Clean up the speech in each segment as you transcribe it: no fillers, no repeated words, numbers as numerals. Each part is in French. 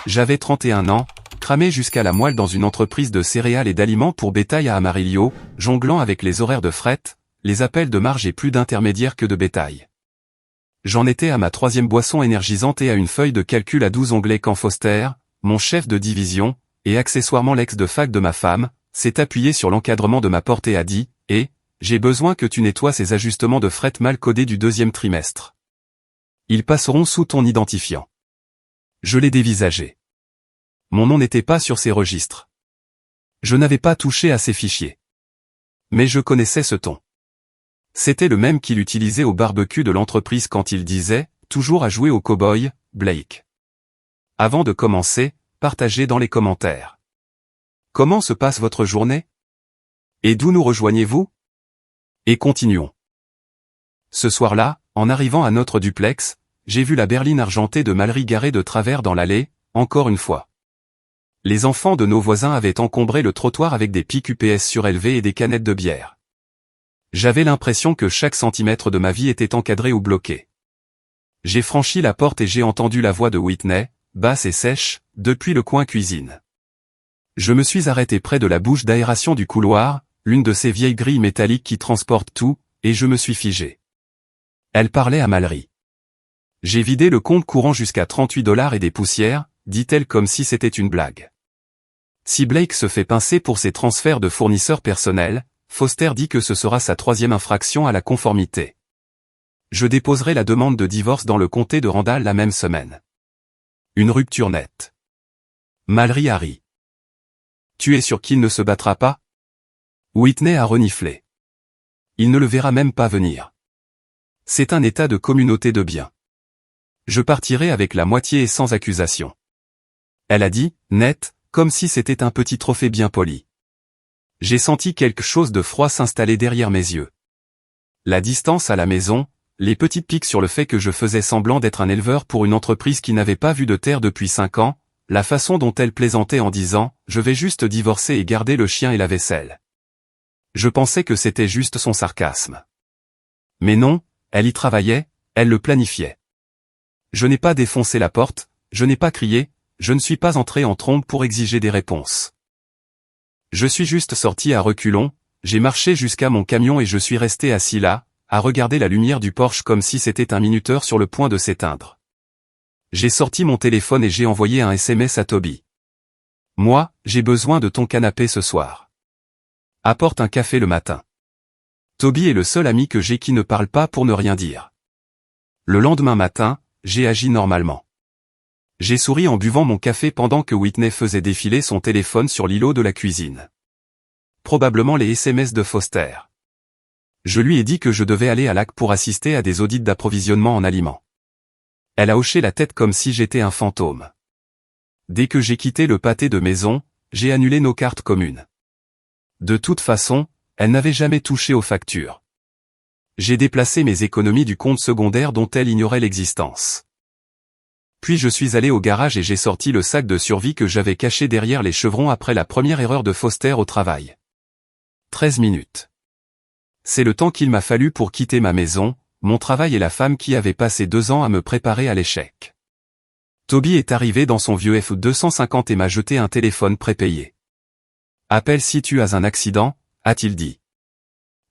J'avais 31 ans, cramé jusqu'à la moelle dans une entreprise de céréales et d'aliments pour bétail à Amarillo, jonglant avec les horaires de fret, les appels de marge et plus d'intermédiaires que de bétail. J'en étais à ma 3e boisson énergisante et à une feuille de calcul à 12 onglets quand Foster, mon chef de division, et accessoirement l'ex de fac de ma femme, s'est appuyé sur l'encadrement de ma porte et a dit « j'ai besoin que tu nettoies ces ajustements de fret mal codés du 2e trimestre. Ils passeront sous ton identifiant. » Je l'ai dévisagé. Mon nom n'était pas sur ces registres. Je n'avais pas touché à ces fichiers. Mais je connaissais ce ton. C'était le même qu'il utilisait au barbecue de l'entreprise quand il disait, toujours à jouer au cow-boy, Blake. Avant de commencer, partagez dans les commentaires. Comment se passe votre journée? Et d'où nous rejoignez-vous? Et continuons. Ce soir-là, en arrivant à notre duplex, j'ai vu la berline argentée de Mallory garée de travers dans l'allée, encore une fois. Les enfants de nos voisins avaient encombré le trottoir avec des pics UPS surélevés et des canettes de bière. J'avais l'impression que chaque centimètre de ma vie était encadré ou bloqué. J'ai franchi la porte et j'ai entendu la voix de Whitney, basse et sèche, depuis le coin cuisine. Je me suis arrêté près de la bouche d'aération du couloir, l'une de ces vieilles grilles métalliques qui transportent tout, et je me suis figé. Elle parlait à Mallory. J'ai vidé le compte courant jusqu'à 38 $ et des poussières, dit-elle comme si c'était une blague. Si Blake se fait pincer pour ses transferts de fournisseurs personnels, Foster dit que ce sera sa 3e infraction à la conformité. Je déposerai la demande de divorce dans le comté de Randall la même semaine. Une rupture nette. Mallory a ri. Tu es sûr qu'il ne se battra pas? Whitney a reniflé. Il ne le verra même pas venir. C'est un état de communauté de biens. Je partirai avec la moitié et sans accusation. Elle a dit, net, comme si c'était un petit trophée bien poli. J'ai senti quelque chose de froid s'installer derrière mes yeux. La distance à la maison, les petites piques sur le fait que je faisais semblant d'être un éleveur pour une entreprise qui n'avait pas vu de terre depuis 5 ans, la façon dont elle plaisantait en disant « je vais juste divorcer et garder le chien et la vaisselle ». Je pensais que c'était juste son sarcasme. Mais non, elle y travaillait, elle le planifiait. Je n'ai pas défoncé la porte, je n'ai pas crié, je ne suis pas entré en trombe pour exiger des réponses. Je suis juste sorti à reculons, j'ai marché jusqu'à mon camion et je suis resté assis là, à regarder la lumière du Porsche comme si c'était un minuteur sur le point de s'éteindre. J'ai sorti mon téléphone et j'ai envoyé un SMS à Toby. Moi, j'ai besoin de ton canapé ce soir. Apporte un café le matin. Toby est le seul ami que j'ai qui ne parle pas pour ne rien dire. Le lendemain matin, j'ai agi normalement. J'ai souri en buvant mon café pendant que Whitney faisait défiler son téléphone sur l'îlot de la cuisine. Probablement les SMS de Foster. Je lui ai dit que je devais aller à Lac pour assister à des audits d'approvisionnement en aliments. Elle a hoché la tête comme si j'étais un fantôme. Dès que j'ai quitté le pâté de maison, j'ai annulé nos cartes communes. De toute façon, elle n'avait jamais touché aux factures. J'ai déplacé mes économies du compte secondaire dont elle ignorait l'existence. Puis je suis allé au garage et j'ai sorti le sac de survie que j'avais caché derrière les chevrons après la première erreur de Foster au travail. 13 minutes. C'est le temps qu'il m'a fallu pour quitter ma maison, mon travail et la femme qui avait passé 2 ans à me préparer à l'échec. Toby est arrivé dans son vieux F250 et m'a jeté un téléphone prépayé. Appelle si tu as un accident, a-t-il dit.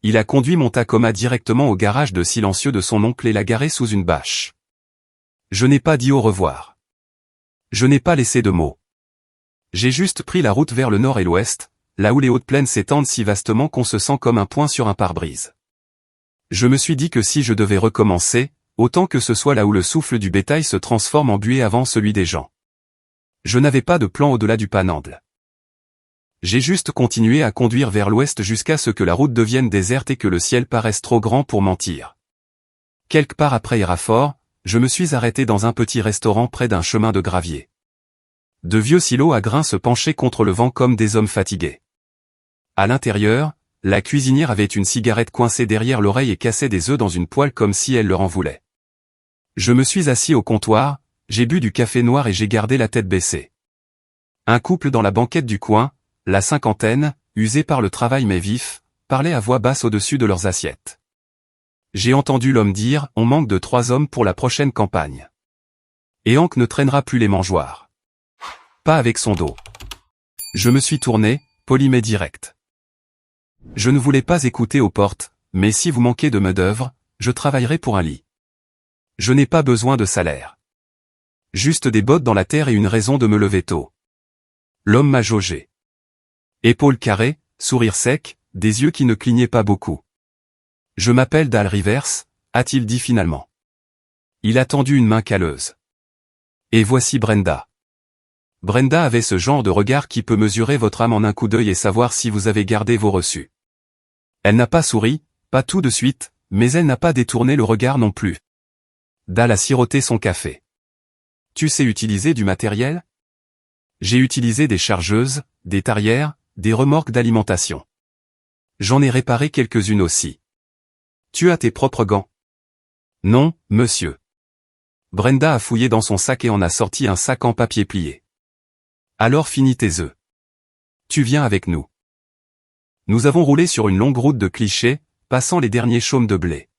Il a conduit mon Tacoma directement au garage de silencieux de son oncle et l'a garé sous une bâche. Je n'ai pas dit au revoir. Je n'ai pas laissé de mots. J'ai juste pris la route vers le nord et l'ouest, là où les hautes plaines s'étendent si vastement qu'on se sent comme un point sur un pare-brise. Je me suis dit que si je devais recommencer, autant que ce soit là où le souffle du bétail se transforme en buée avant celui des gens. Je n'avais pas de plan au-delà du Panhandle. J'ai juste continué à conduire vers l'ouest jusqu'à ce que la route devienne déserte et que le ciel paraisse trop grand pour mentir. Quelque part après Hereford, je me suis arrêté dans un petit restaurant près d'un chemin de gravier. De vieux silos à grains se penchaient contre le vent comme des hommes fatigués. À l'intérieur, la cuisinière avait une cigarette coincée derrière l'oreille et cassait des œufs dans une poêle comme si elle leur en voulait. Je me suis assis au comptoir, j'ai bu du café noir et j'ai gardé la tête baissée. Un couple dans la banquette du coin, la cinquantaine, usé par le travail mais vif, parlait à voix basse au-dessus de leurs assiettes. J'ai entendu l'homme dire « On manque de 3 hommes pour la prochaine campagne. Et Hank ne traînera plus les mangeoires. » Pas avec son dos. Je me suis tourné, poli mais direct. Je ne voulais pas écouter aux portes, mais si vous manquez de main-d'œuvre, je travaillerai pour un lit. Je n'ai pas besoin de salaire. Juste des bottes dans la terre et une raison de me lever tôt. L'homme m'a jaugé. Épaules carrées, sourire sec, des yeux qui ne clignaient pas beaucoup. Je m'appelle Dal Rivers, a-t-il dit finalement. Il a tendu une main calleuse. Et voici Brenda. Brenda avait ce genre de regard qui peut mesurer votre âme en un coup d'œil et savoir si vous avez gardé vos reçus. Elle n'a pas souri, pas tout de suite, mais elle n'a pas détourné le regard non plus. Dal a siroté son café. Tu sais utiliser du matériel? J'ai utilisé des chargeuses, des tarières, des remorques d'alimentation. J'en ai réparé quelques-unes aussi. Tu as tes propres gants? Non, monsieur. Brenda a fouillé dans son sac et en a sorti un sac en papier plié. Alors finis tes œufs. Tu viens avec nous. Nous avons roulé sur une longue route de clichés, passant les derniers chaumes de blé.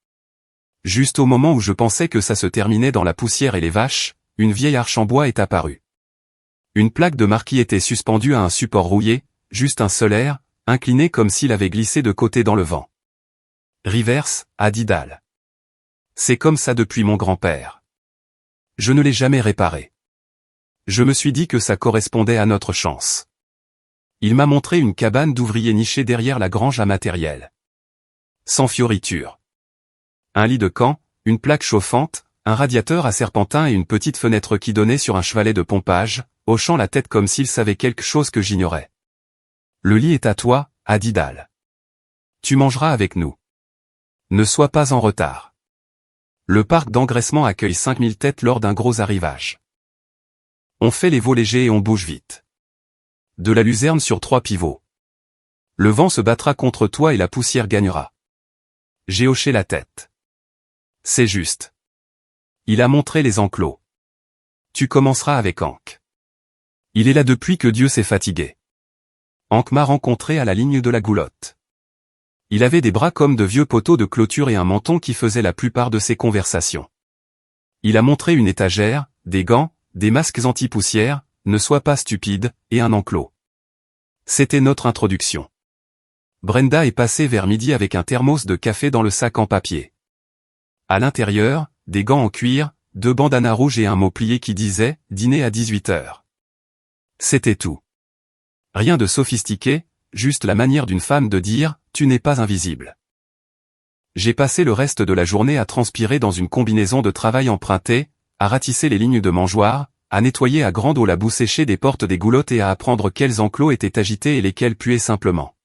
Juste au moment où je pensais que ça se terminait dans la poussière et les vaches, une vieille arche en bois est apparue. Une plaque de marquis était suspendue à un support rouillé, juste un solaire, incliné comme s'il avait glissé de côté dans le vent. Rivers, a dit Dal. C'est comme ça depuis mon grand-père. Je ne l'ai jamais réparé. Je me suis dit que ça correspondait à notre chance. Il m'a montré une cabane d'ouvriers nichée derrière la grange à matériel. Sans fioriture. Un lit de camp, une plaque chauffante, un radiateur à serpentin et une petite fenêtre qui donnait sur un chevalet de pompage, hochant la tête comme s'il savait quelque chose que j'ignorais. Le lit est à toi, a dit Dal. Tu mangeras avec nous. Ne sois pas en retard. Le parc d'engraissement accueille 5000 têtes lors d'un gros arrivage. On fait les veaux légers et on bouge vite. De la luzerne sur 3 pivots. Le vent se battra contre toi et la poussière gagnera. J'ai hoché la tête. C'est juste. Il a montré les enclos. Tu commenceras avec Hank. Il est là depuis que Dieu s'est fatigué. Hank m'a rencontré à la ligne de la Goulotte. Il avait des bras comme de vieux poteaux de clôture et un menton qui faisait la plupart de ses conversations. Il a montré une étagère, des gants, des masques anti-poussière, ne sois pas stupide, et un enclos. C'était notre introduction. Brenda est passée vers midi avec un thermos de café dans le sac en papier. À l'intérieur, des gants en cuir, 2 bandanas rouges et un mot plié qui disait « Dîner à 18h ». C'était tout. Rien de sophistiqué, juste la manière d'une femme de dire « Tu n'es pas invisible ». J'ai passé le reste de la journée à transpirer dans une combinaison de travail empruntée, à ratisser les lignes de mangeoire, à nettoyer à grande eau la boue séchée des portes des goulottes et à apprendre quels enclos étaient agités et lesquels puaient simplement.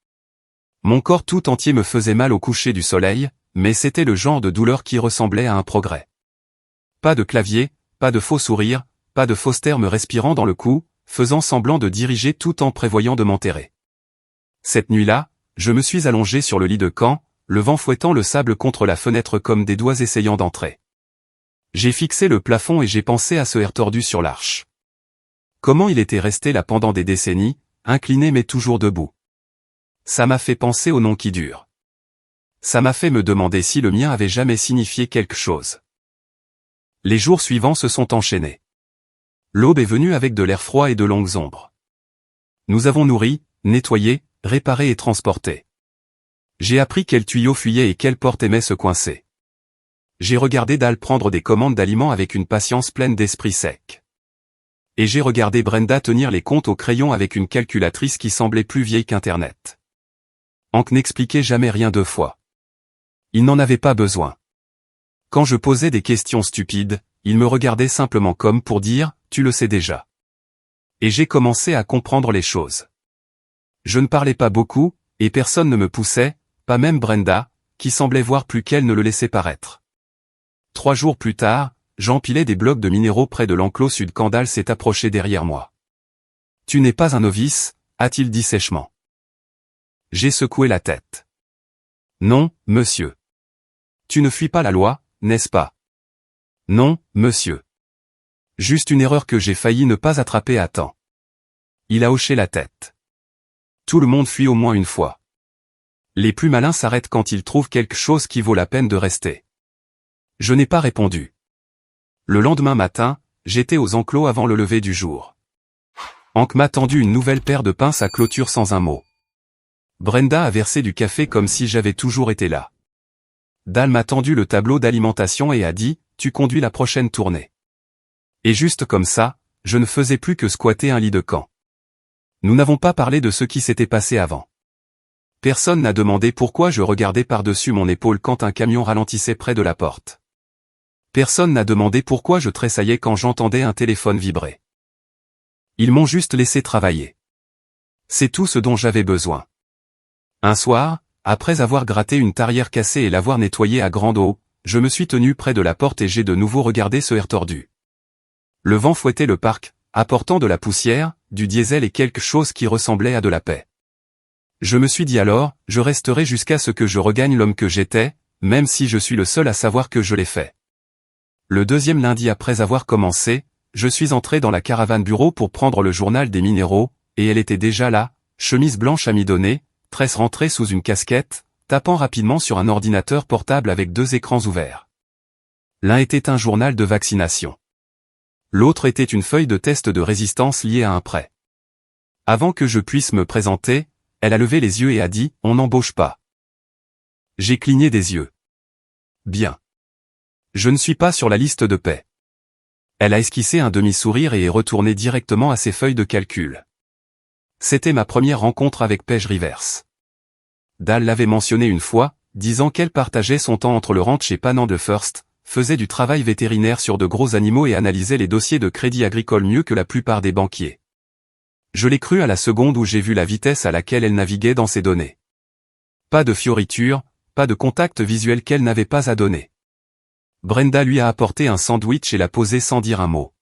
Mon corps tout entier me faisait mal au coucher du soleil, mais c'était le genre de douleur qui ressemblait à un progrès. Pas de clavier, pas de faux sourire, pas de fausses termes respirant dans le cou, faisant semblant de diriger tout en prévoyant de m'enterrer. Cette nuit-là, je me suis allongé sur le lit de camp, le vent fouettant le sable contre la fenêtre comme des doigts essayant d'entrer. J'ai fixé le plafond et j'ai pensé à ce air tordu sur l'arche. Comment il était resté là pendant des décennies, incliné mais toujours debout. Ça m'a fait penser au nom qui dure. Ça m'a fait me demander si le mien avait jamais signifié quelque chose. Les jours suivants se sont enchaînés. L'aube est venue avec de l'air froid et de longues ombres. Nous avons nourri, nettoyé, réparé et transporté. J'ai appris quel tuyau fuyait et quelle porte aimait se coincer. J'ai regardé Dal prendre des commandes d'aliments avec une patience pleine d'esprit sec. Et j'ai regardé Brenda tenir les comptes au crayon avec une calculatrice qui semblait plus vieille qu'Internet. Hank n'expliquait jamais rien 2 fois. Il n'en avait pas besoin. Quand je posais des questions stupides, il me regardait simplement comme pour dire « tu le sais déjà ». Et j'ai commencé à comprendre les choses. Je ne parlais pas beaucoup, et personne ne me poussait, pas même Brenda, qui semblait voir plus qu'elle ne le laissait paraître. 3 jours plus tard, j'empilais des blocs de minéraux près de l'enclos sud quand Dal s'est approché derrière moi. « Tu n'es pas un novice » a-t-il dit sèchement. J'ai secoué la tête. « Non, monsieur. Tu ne fuis pas la loi, n'est-ce pas? » « Non, monsieur. Juste une erreur que j'ai failli ne pas attraper à temps. » Il a hoché la tête. « Tout le monde fuit au moins une fois. Les plus malins s'arrêtent quand ils trouvent quelque chose qui vaut la peine de rester. » Je n'ai pas répondu. Le lendemain matin, j'étais aux enclos avant le lever du jour. Hank m'a tendu une nouvelle paire de pinces à clôture sans un mot. Brenda a versé du café comme si j'avais toujours été là. Dal m'a tendu le tableau d'alimentation et a dit, tu conduis la prochaine tournée. Et juste comme ça, je ne faisais plus que squatter un lit de camp. Nous n'avons pas parlé de ce qui s'était passé avant. Personne n'a demandé pourquoi je regardais par-dessus mon épaule quand un camion ralentissait près de la porte. Personne n'a demandé pourquoi je tressaillais quand j'entendais un téléphone vibrer. Ils m'ont juste laissé travailler. C'est tout ce dont j'avais besoin. Un soir, après avoir gratté une tarière cassée et l'avoir nettoyée à grande eau, je me suis tenu près de la porte et j'ai de nouveau regardé ce air tordu. Le vent fouettait le parc, apportant de la poussière, du diesel et quelque chose qui ressemblait à de la paix. Je me suis dit alors, je resterai jusqu'à ce que je regagne l'homme que j'étais, même si je suis le seul à savoir que je l'ai fait. Le deuxième lundi après avoir commencé, je suis entré dans la caravane bureau pour prendre le journal des minéraux, et elle était déjà là, chemise blanche amidonnée, tresse rentrée sous une casquette, tapant rapidement sur un ordinateur portable avec 2 écrans ouverts. L'un était un journal de vaccination. L'autre était une feuille de test de résistance liée à un prêt. Avant que je puisse me présenter, elle a levé les yeux et a dit « On n'embauche pas ». J'ai cligné des yeux. Bien. Je ne suis pas sur la liste de paie. Elle a esquissé un demi-sourire et est retournée directement à ses feuilles de calcul. C'était ma première rencontre avec Paige Rivers. Dal l'avait mentionné une fois, disant qu'elle partageait son temps entre le ranch et Pan de First, faisait du travail vétérinaire sur de gros animaux et analysait les dossiers de crédit agricole mieux que la plupart des banquiers. Je l'ai cru à la seconde où j'ai vu la vitesse à laquelle elle naviguait dans ses données. Pas de fioritures, pas de contact visuel qu'elle n'avait pas à donner. Brenda lui a apporté un sandwich et l'a posé sans dire un mot.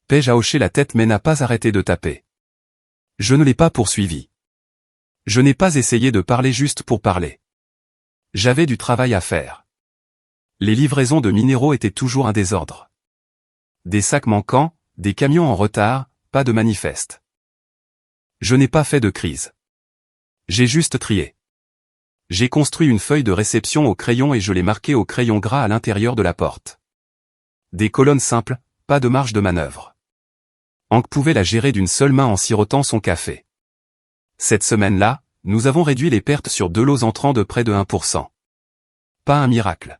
Paige a hoché la tête mais n'a pas arrêté de taper. Je ne l'ai pas poursuivi. Je n'ai pas essayé de parler juste pour parler. J'avais du travail à faire. Les livraisons de minéraux étaient toujours un désordre. Des sacs manquants, des camions en retard, pas de manifeste. Je n'ai pas fait de crise. J'ai juste trié. J'ai construit une feuille de réception au crayon et je l'ai marquée au crayon gras à l'intérieur de la porte. Des colonnes simples, pas de marge de manœuvre. Hank pouvait la gérer d'une seule main en sirotant son café. Cette semaine-là, nous avons réduit les pertes sur 2 lots entrants de près de 1%. Pas un miracle.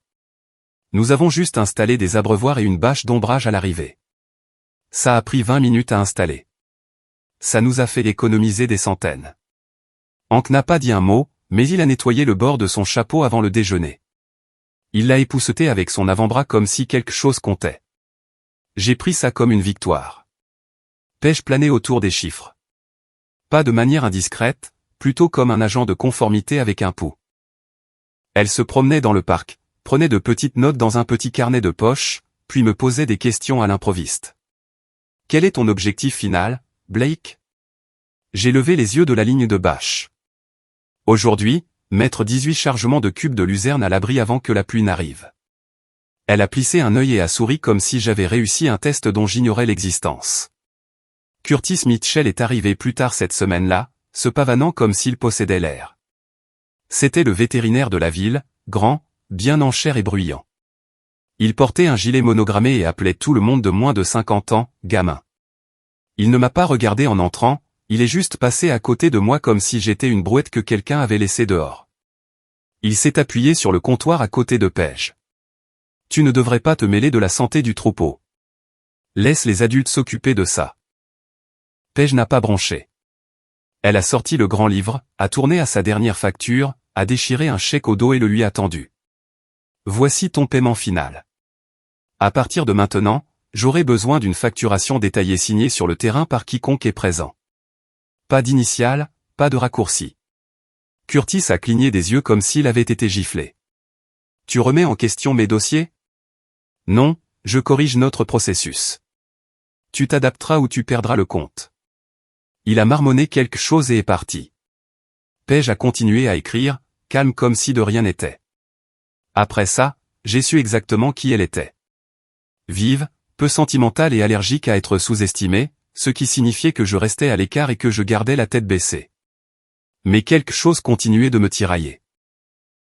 Nous avons juste installé des abreuvoirs et une bâche d'ombrage à l'arrivée. Ça a pris 20 minutes à installer. Ça nous a fait économiser des centaines. Hank n'a pas dit un mot, mais il a nettoyé le bord de son chapeau avant le déjeuner. Il l'a épousseté avec son avant-bras comme si quelque chose comptait. J'ai pris ça comme une victoire. Paige planait autour des chiffres. Pas de manière indiscrète, plutôt comme un agent de conformité avec un pouls. Elle se promenait dans le parc, prenait de petites notes dans un petit carnet de poche, puis me posait des questions à l'improviste. Quel est ton objectif final, Blake? J'ai levé les yeux de la ligne de bâche. Aujourd'hui, mettre 18 chargements de cubes de luzerne à l'abri avant que la pluie n'arrive. Elle a plissé un œil et a souri comme si j'avais réussi un test dont j'ignorais l'existence. Curtis Mitchell est arrivé plus tard cette semaine-là, se pavanant comme s'il possédait l'air. C'était le vétérinaire de la ville, grand, bien en chair et bruyant. Il portait un gilet monogrammé et appelait tout le monde de moins de 50 ans, gamin. Il ne m'a pas regardé en entrant, il est juste passé à côté de moi comme si j'étais une brouette que quelqu'un avait laissée dehors. Il s'est appuyé sur le comptoir à côté de Paige. Tu ne devrais pas te mêler de la santé du troupeau. Laisse les adultes s'occuper de ça. Paige n'a pas bronché. Elle a sorti le grand livre, a tourné à sa dernière facture, a déchiré un chèque au dos et le lui a tendu. Voici ton paiement final. À partir de maintenant, j'aurai besoin d'une facturation détaillée signée sur le terrain par quiconque est présent. Pas d'initiale, pas de raccourci. Curtis a cligné des yeux comme s'il avait été giflé. Tu remets en question mes dossiers? Non, je corrige notre processus. Tu t'adapteras ou tu perdras le compte. Il a marmonné quelque chose et est parti. Paige a continué à écrire, calme comme si de rien n'était. Après ça, j'ai su exactement qui elle était. Vive, peu sentimentale et allergique à être sous-estimée, ce qui signifiait que je restais à l'écart et que je gardais la tête baissée. Mais quelque chose continuait de me tirailler.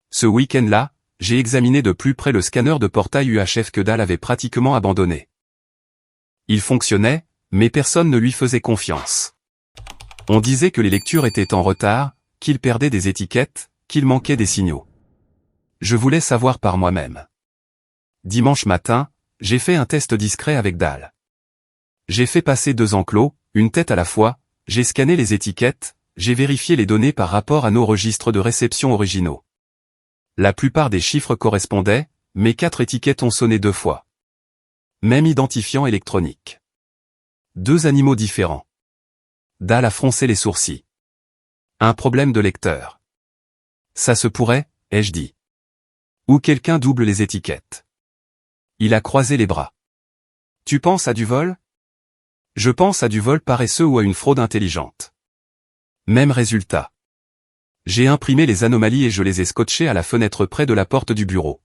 Ce week-end-là, j'ai examiné de plus près le scanner de portail UHF que Dal avait pratiquement abandonné. Il fonctionnait, Mais personne ne lui faisait confiance. On disait que les lectures étaient en retard, qu'il perdait des étiquettes, qu'il manquait des signaux. Je voulais savoir par moi-même. Dimanche matin, j'ai fait un test discret avec Dal. J'ai fait passer 2 enclos, une tête à la fois, j'ai scanné les étiquettes, j'ai vérifié les données par rapport à nos registres de réception originaux. La plupart des chiffres correspondaient, mais 4 étiquettes ont sonné 2 fois. Même identifiant électronique. 2 animaux différents. Dal a froncé les sourcils. Un problème de lecteur. Ça se pourrait, ai-je dit. Ou quelqu'un double les étiquettes. Il a croisé les bras. Tu penses à du vol? Je pense à du vol paresseux ou à une fraude intelligente. Même résultat. J'ai imprimé les anomalies et je les ai scotchées à la fenêtre près de la porte du bureau.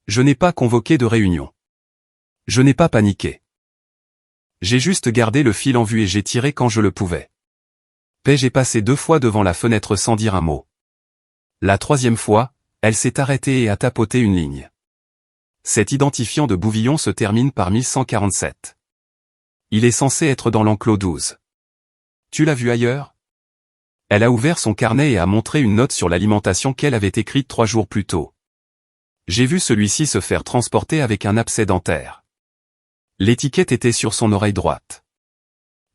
Je n'ai pas convoqué de réunion. Je n'ai pas paniqué. J'ai juste gardé le fil en vue et j'ai tiré quand je le pouvais. J'ai passé 2 fois devant la fenêtre sans dire un mot. La 3e fois, elle s'est arrêtée et a tapoté une ligne. Cet identifiant de Bouvillon se termine par 1147. Il est censé être dans l'enclos 12. Tu l'as vu ailleurs? Elle a ouvert son carnet et a montré une note sur l'alimentation qu'elle avait écrite 3 jours plus tôt. J'ai vu celui-ci se faire transporter avec un abcès dentaire. L'étiquette était sur son oreille droite.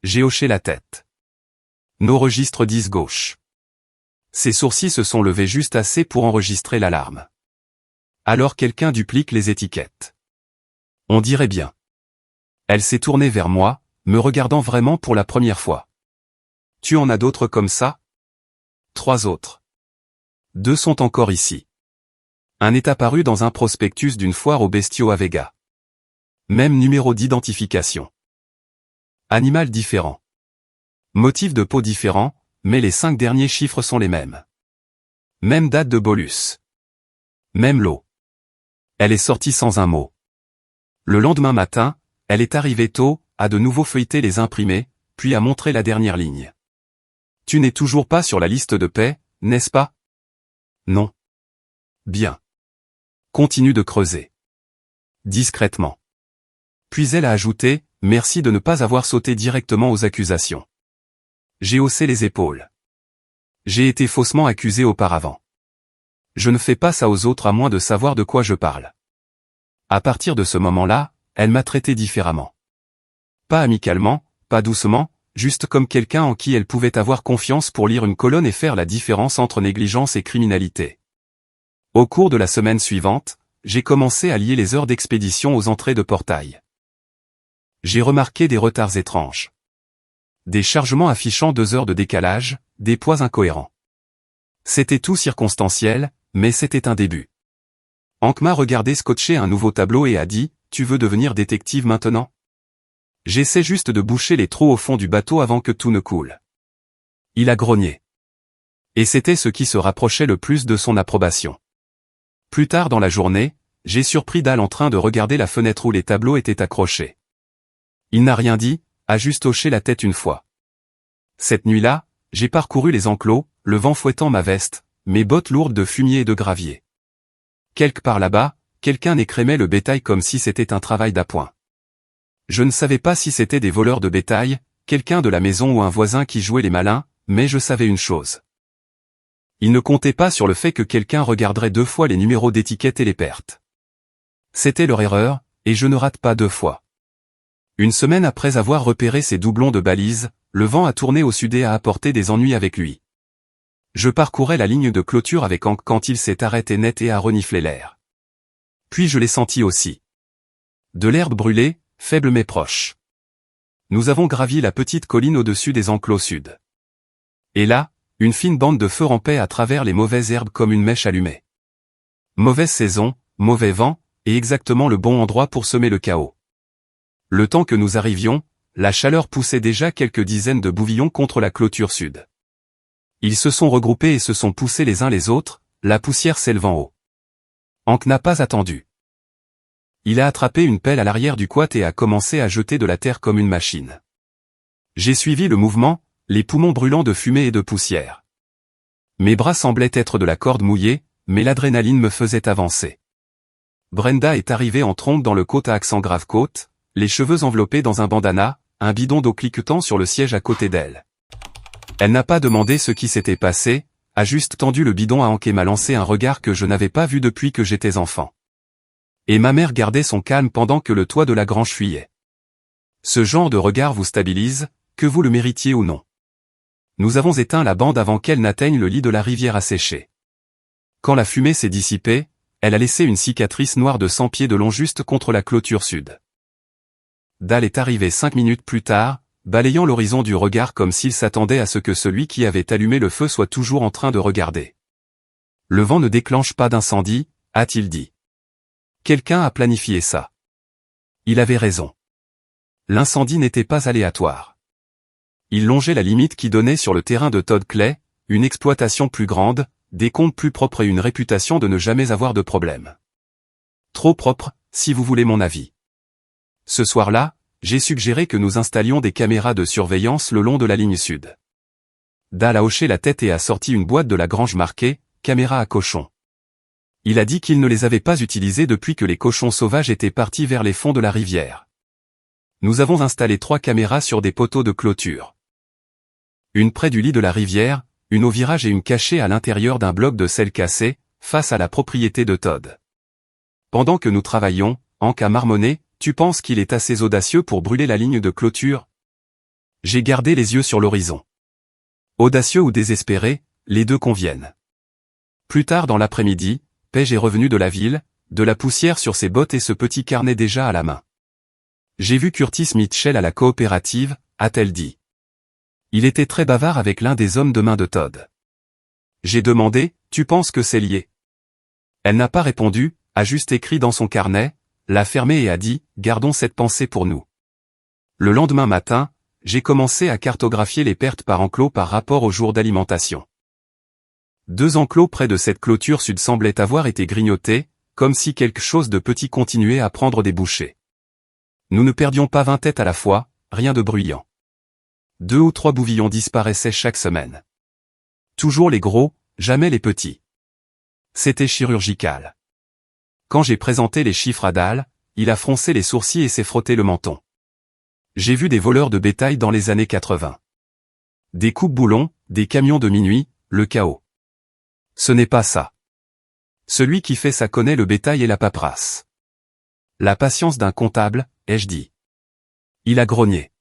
J'ai hoché la tête. Nos registres disent gauche. Ses sourcils se sont levés juste assez pour enregistrer l'alarme. Alors quelqu'un duplique les étiquettes. On dirait bien. Elle s'est tournée vers moi, me regardant vraiment pour la première fois. Tu en as d'autres comme ça? 3 autres. 2 sont encore ici. Un est apparu dans un prospectus d'une foire aux bestiaux à Vega. Même numéro d'identification. Animal différent. Motif de peau différent, mais les 5 derniers chiffres sont les mêmes. Même date de bolus. Même lot. Elle est sortie sans un mot. Le lendemain matin, elle est arrivée tôt, a de nouveau feuilleté les imprimés, puis a montré la dernière ligne. Tu n'es toujours pas sur la liste de paix, n'est-ce pas? Non. Bien. Continue de creuser. Discrètement. Puis elle a ajouté, merci de ne pas avoir sauté directement aux accusations. J'ai haussé les épaules. J'ai été faussement accusé auparavant. Je ne fais pas ça aux autres à moins de savoir de quoi je parle. À partir de ce moment-là, elle m'a traité différemment. Pas amicalement, pas doucement, juste comme quelqu'un en qui elle pouvait avoir confiance pour lire une colonne et faire la différence entre négligence et criminalité. Au cours de la semaine suivante, j'ai commencé à lier les heures d'expédition aux entrées de portail. J'ai remarqué des retards étranges. Des chargements affichant 2 heures de décalage, des poids incohérents. C'était tout circonstanciel, mais c'était un début. Hank m'a regardé scotcher un nouveau tableau et a dit, « Tu veux devenir détective maintenant ?» J'essaie juste de boucher les trous au fond du bateau avant que tout ne coule. Il a grogné. Et c'était ce qui se rapprochait le plus de son approbation. Plus tard dans la journée, j'ai surpris Dal en train de regarder la fenêtre où les tableaux étaient accrochés. Il n'a rien dit, a juste hoché la tête une fois. Cette nuit-là, j'ai parcouru les enclos, le vent fouettant ma veste, mes bottes lourdes de fumier et de gravier. Quelque part là-bas, quelqu'un écrémait le bétail comme si c'était un travail d'appoint. Je ne savais pas si c'était des voleurs de bétail, quelqu'un de la maison ou un voisin qui jouait les malins, mais je savais une chose. Il ne comptait pas sur le fait que quelqu'un regarderait 2 fois les numéros d'étiquette et les pertes. C'était leur erreur, et je ne rate pas 2 fois. Une semaine après avoir repéré ces doublons de balises, le vent a tourné au sud et a apporté des ennuis avec lui. Je parcourais la ligne de clôture avec Hank quand il s'est arrêté net et a reniflé l'air. Puis je l'ai senti aussi. De l'herbe brûlée, faible mais proche. Nous avons gravi la petite colline au-dessus des enclos sud. Et là, une fine bande de feu rampait à travers les mauvaises herbes comme une mèche allumée. Mauvaise saison, mauvais vent, et exactement le bon endroit pour semer le chaos. Le temps que nous arrivions, la chaleur poussait déjà quelques dizaines de bouvillons contre la clôture sud. Ils se sont regroupés et se sont poussés les uns les autres, la poussière s'élevant haut. Hank n'a pas attendu. Il a attrapé une pelle à l'arrière du quad et a commencé à jeter de la terre comme une machine. J'ai suivi le mouvement, les poumons brûlants de fumée et de poussière. Mes bras semblaient être de la corde mouillée, mais l'adrénaline me faisait avancer. Brenda est arrivée en trombe dans le côte à accent grave côte, les cheveux enveloppés dans un bandana, un bidon d'eau cliquetant sur le siège à côté d'elle. Elle n'a pas demandé ce qui s'était passé, a juste tendu le bidon à Hank et m'a lancé un regard que je n'avais pas vu depuis que j'étais enfant. Et ma mère gardait son calme pendant que le toit de la grange fuyait. Ce genre de regard vous stabilise, que vous le méritiez ou non. Nous avons éteint la bande avant qu'elle n'atteigne le lit de la rivière asséchée. Quand la fumée s'est dissipée, elle a laissé une cicatrice noire de 100 pieds de long juste contre la clôture sud. Dal est arrivé 5 minutes plus tard, balayant l'horizon du regard comme s'il s'attendait à ce que celui qui avait allumé le feu soit toujours en train de regarder. Le vent ne déclenche pas d'incendie, a-t-il dit. Quelqu'un a planifié ça. Il avait raison. L'incendie n'était pas aléatoire. Il longeait la limite qui donnait sur le terrain de Todd Clay, une exploitation plus grande, des comptes plus propres et une réputation de ne jamais avoir de problème. Trop propre, si vous voulez mon avis. Ce soir-là, j'ai suggéré que nous installions des caméras de surveillance le long de la ligne sud. Dal a hoché la tête et a sorti une boîte de la grange marquée « Caméra à cochons ». Il a dit qu'il ne les avait pas utilisées depuis que les cochons sauvages étaient partis vers les fonds de la rivière. Nous avons installé 3 caméras sur des poteaux de clôture. Une près du lit de la rivière, une au virage et une cachée à l'intérieur d'un bloc de sel cassé, face à la propriété de Todd. Pendant que nous travaillions, Hank a marmonné, « Tu penses qu'il est assez audacieux pour brûler la ligne de clôture ?» J'ai gardé les yeux sur l'horizon. Audacieux ou désespéré, les deux conviennent. Plus tard dans l'après-midi, Paige est revenue de la ville, de la poussière sur ses bottes et ce petit carnet déjà à la main. J'ai vu Curtis Mitchell à la coopérative, a-t-elle dit. Il était très bavard avec l'un des hommes de main de Todd. J'ai demandé, tu penses que c'est lié? Elle n'a pas répondu, a juste écrit dans son carnet, l'a fermé et a dit, gardons cette pensée pour nous. Le lendemain matin, j'ai commencé à cartographier les pertes par enclos par rapport au jour d'alimentation. 2 enclos près de cette clôture sud semblaient avoir été grignotés, comme si quelque chose de petit continuait à prendre des bouchées. Nous ne perdions pas 20 têtes à la fois, rien de bruyant. 2 ou 3 bouvillons disparaissaient chaque semaine. Toujours les gros, jamais les petits. C'était chirurgical. Quand j'ai présenté les chiffres à Dal, il a froncé les sourcils et s'est frotté le menton. J'ai vu des voleurs de bétail dans les années 80. Des coupe-boulons, des camions de minuit, le chaos. Ce n'est pas ça. Celui qui fait ça connaît le bétail et la paperasse. La patience d'un comptable, ai-je dit. Il a grogné.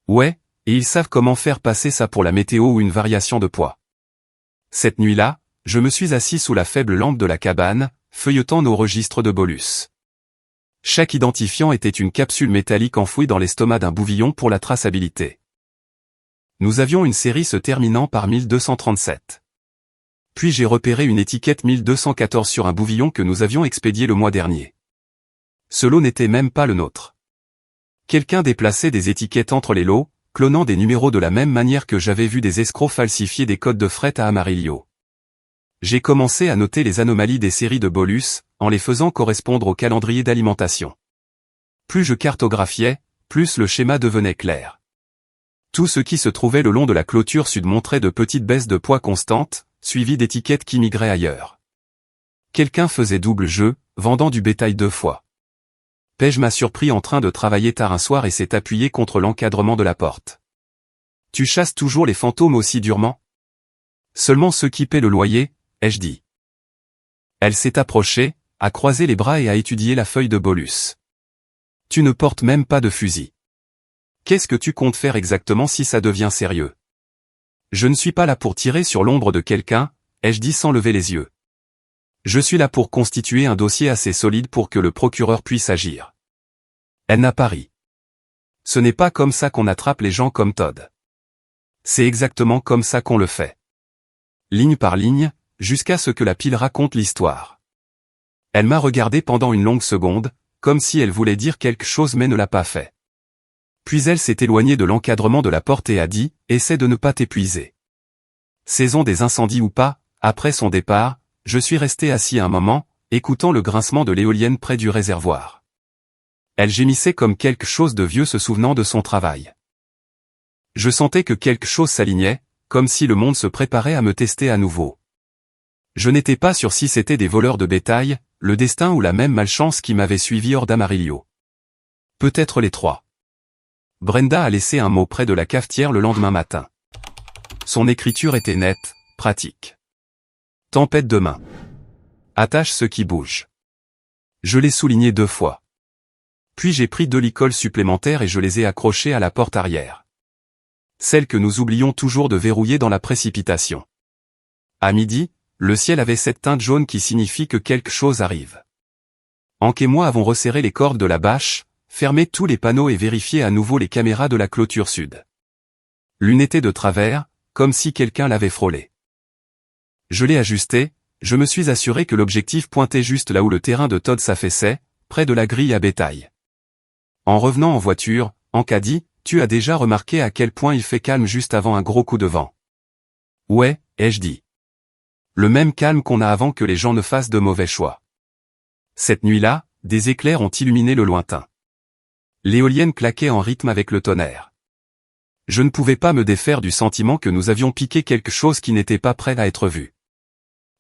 Ouais, et ils savent comment faire passer ça pour la météo ou une variation de poids. Cette nuit-là, je me suis assis sous la faible lampe de la cabane, feuilletant nos registres de bolus. Chaque identifiant était une capsule métallique enfouie dans l'estomac d'un bouvillon pour la traçabilité. Nous avions une série se terminant par 1237. Puis j'ai repéré une étiquette 1214 sur un bouvillon que nous avions expédié le mois dernier. Ce lot n'était même pas le nôtre. Quelqu'un déplaçait des étiquettes entre les lots, clonant des numéros de la même manière que j'avais vu des escrocs falsifier des codes de fret à Amarillo. J'ai commencé à noter les anomalies des séries de bolus, en les faisant correspondre au calendrier d'alimentation. Plus je cartographiais, plus le schéma devenait clair. Tout ce qui se trouvait le long de la clôture sud montrait de petites baisses de poids constantes, suivies d'étiquettes qui migraient ailleurs. Quelqu'un faisait double jeu, vendant du bétail 2 fois. Paige m'a surpris en train de travailler tard un soir et s'est appuyé contre l'encadrement de la porte. Tu chasses toujours les fantômes aussi durement? Seulement ceux qui paient le loyer, ai-je dit. Elle s'est approchée, a croisé les bras et a étudié la feuille de bolus. Tu ne portes même pas de fusil. Qu'est-ce que tu comptes faire exactement si ça devient sérieux? Je ne suis pas là pour tirer sur l'ombre de quelqu'un, ai-je dit sans lever les yeux. Je suis là pour constituer un dossier assez solide pour que le procureur puisse agir. Elle n'a pas ri. Ce n'est pas comme ça qu'on attrape les gens comme Todd. C'est exactement comme ça qu'on le fait. Ligne par ligne, jusqu'à ce que la pile raconte l'histoire. Elle m'a regardé pendant une longue seconde, comme si elle voulait dire quelque chose mais ne l'a pas fait. Puis elle s'est éloignée de l'encadrement de la porte et a dit, essaie de ne pas t'épuiser. Saison des incendies ou pas, après son départ, je suis resté assis un moment, écoutant le grincement de l'éolienne près du réservoir. Elle gémissait comme quelque chose de vieux se souvenant de son travail. Je sentais que quelque chose s'alignait, comme si le monde se préparait à me tester à nouveau. Je n'étais pas sûr si c'était des voleurs de bétail, le destin ou la même malchance qui m'avait suivi hors d'Amarillo. Peut-être les 3. Brenda a laissé un mot près de la cafetière le lendemain matin. Son écriture était nette, pratique. Tempête demain. Attache ceux qui bougent. Je l'ai souligné 2 fois. Puis j'ai pris 2 licoles supplémentaires et je les ai accrochés à la porte arrière. Celle que nous oublions toujours de verrouiller dans la précipitation. À midi, le ciel avait cette teinte jaune qui signifie que quelque chose arrive. Hank et moi avons resserré les cordes de la bâche, fermé tous les panneaux et vérifié à nouveau les caméras de la clôture sud. L'une était de travers, comme si quelqu'un l'avait frôlée. Je l'ai ajustée, je me suis assuré que l'objectif pointait juste là où le terrain de Todd s'affaissait, près de la grille à bétail. En revenant en voiture, Hank a dit, « Tu as déjà remarqué à quel point il fait calme juste avant un gros coup de vent. » « Ouais, ai-je dit. Le même calme qu'on a avant que les gens ne fassent de mauvais choix. » Cette nuit-là, des éclairs ont illuminé le lointain. L'éolienne claquait en rythme avec le tonnerre. Je ne pouvais pas me défaire du sentiment que nous avions piqué quelque chose qui n'était pas prêt à être vu.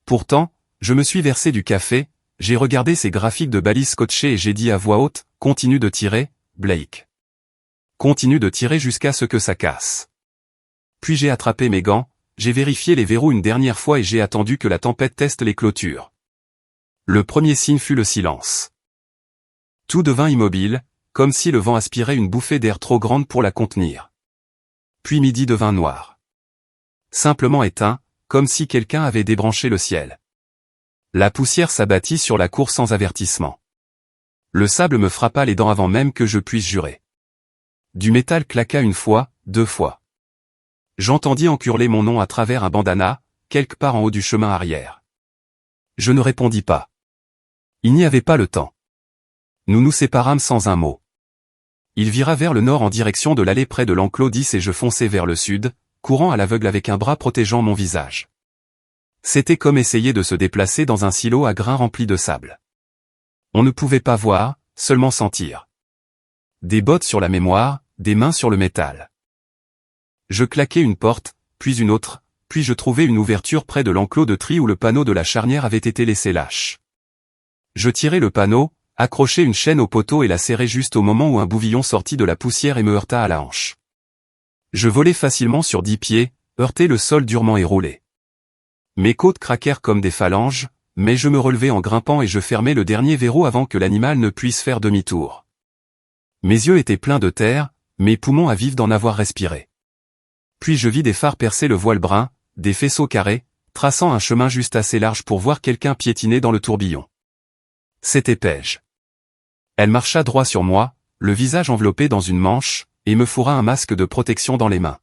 Pourtant, je me suis versé du café, j'ai regardé ces graphiques de balises scotchées et j'ai dit à voix haute, « Continue de tirer, Blake. Continue de tirer jusqu'à ce que ça casse. » Puis j'ai attrapé mes gants, j'ai vérifié les verrous une dernière fois et j'ai attendu que la tempête teste les clôtures. Le premier signe fut le silence. Tout devint immobile, comme si le vent aspirait une bouffée d'air trop grande pour la contenir. Puis midi devint noir. Simplement éteint, comme si quelqu'un avait débranché le ciel. La poussière s'abattit sur la cour sans avertissement. Le sable me frappa les dents avant même que je puisse jurer. Du métal claqua 1 fois, 2 fois. J'entendis hurler mon nom à travers un bandana, quelque part en haut du chemin arrière. Je ne répondis pas. Il n'y avait pas le temps. Nous nous séparâmes sans un mot. Il vira vers le nord en direction de l'allée près de l'enclos 10 et je fonçai vers le sud, courant à l'aveugle avec un bras protégeant mon visage. C'était comme essayer de se déplacer dans un silo à grains rempli de sable. On ne pouvait pas voir, seulement sentir. Des bottes sur la mémoire, des mains sur le métal. Je claquai une porte, puis une autre, puis je trouvai une ouverture près de l'enclos de tri où le panneau de la charnière avait été laissé lâche. Je tirai le panneau, accrochai une chaîne au poteau et la serrai juste au moment où un bouvillon sortit de la poussière et me heurta à la hanche. Je volai facilement sur 10 pieds, heurtai le sol durement et roulai. Mes côtes craquèrent comme des phalanges, mais je me relevai en grimpant et je fermai le dernier verrou avant que l'animal ne puisse faire demi-tour. Mes yeux étaient pleins de terre, mes poumons à vif d'en avoir respiré. Puis je vis des phares percer le voile brun, des faisceaux carrés, traçant un chemin juste assez large pour voir quelqu'un piétiner dans le tourbillon. C'était Paige. Elle marcha droit sur moi, le visage enveloppé dans une manche, et me fourra un masque de protection dans les mains.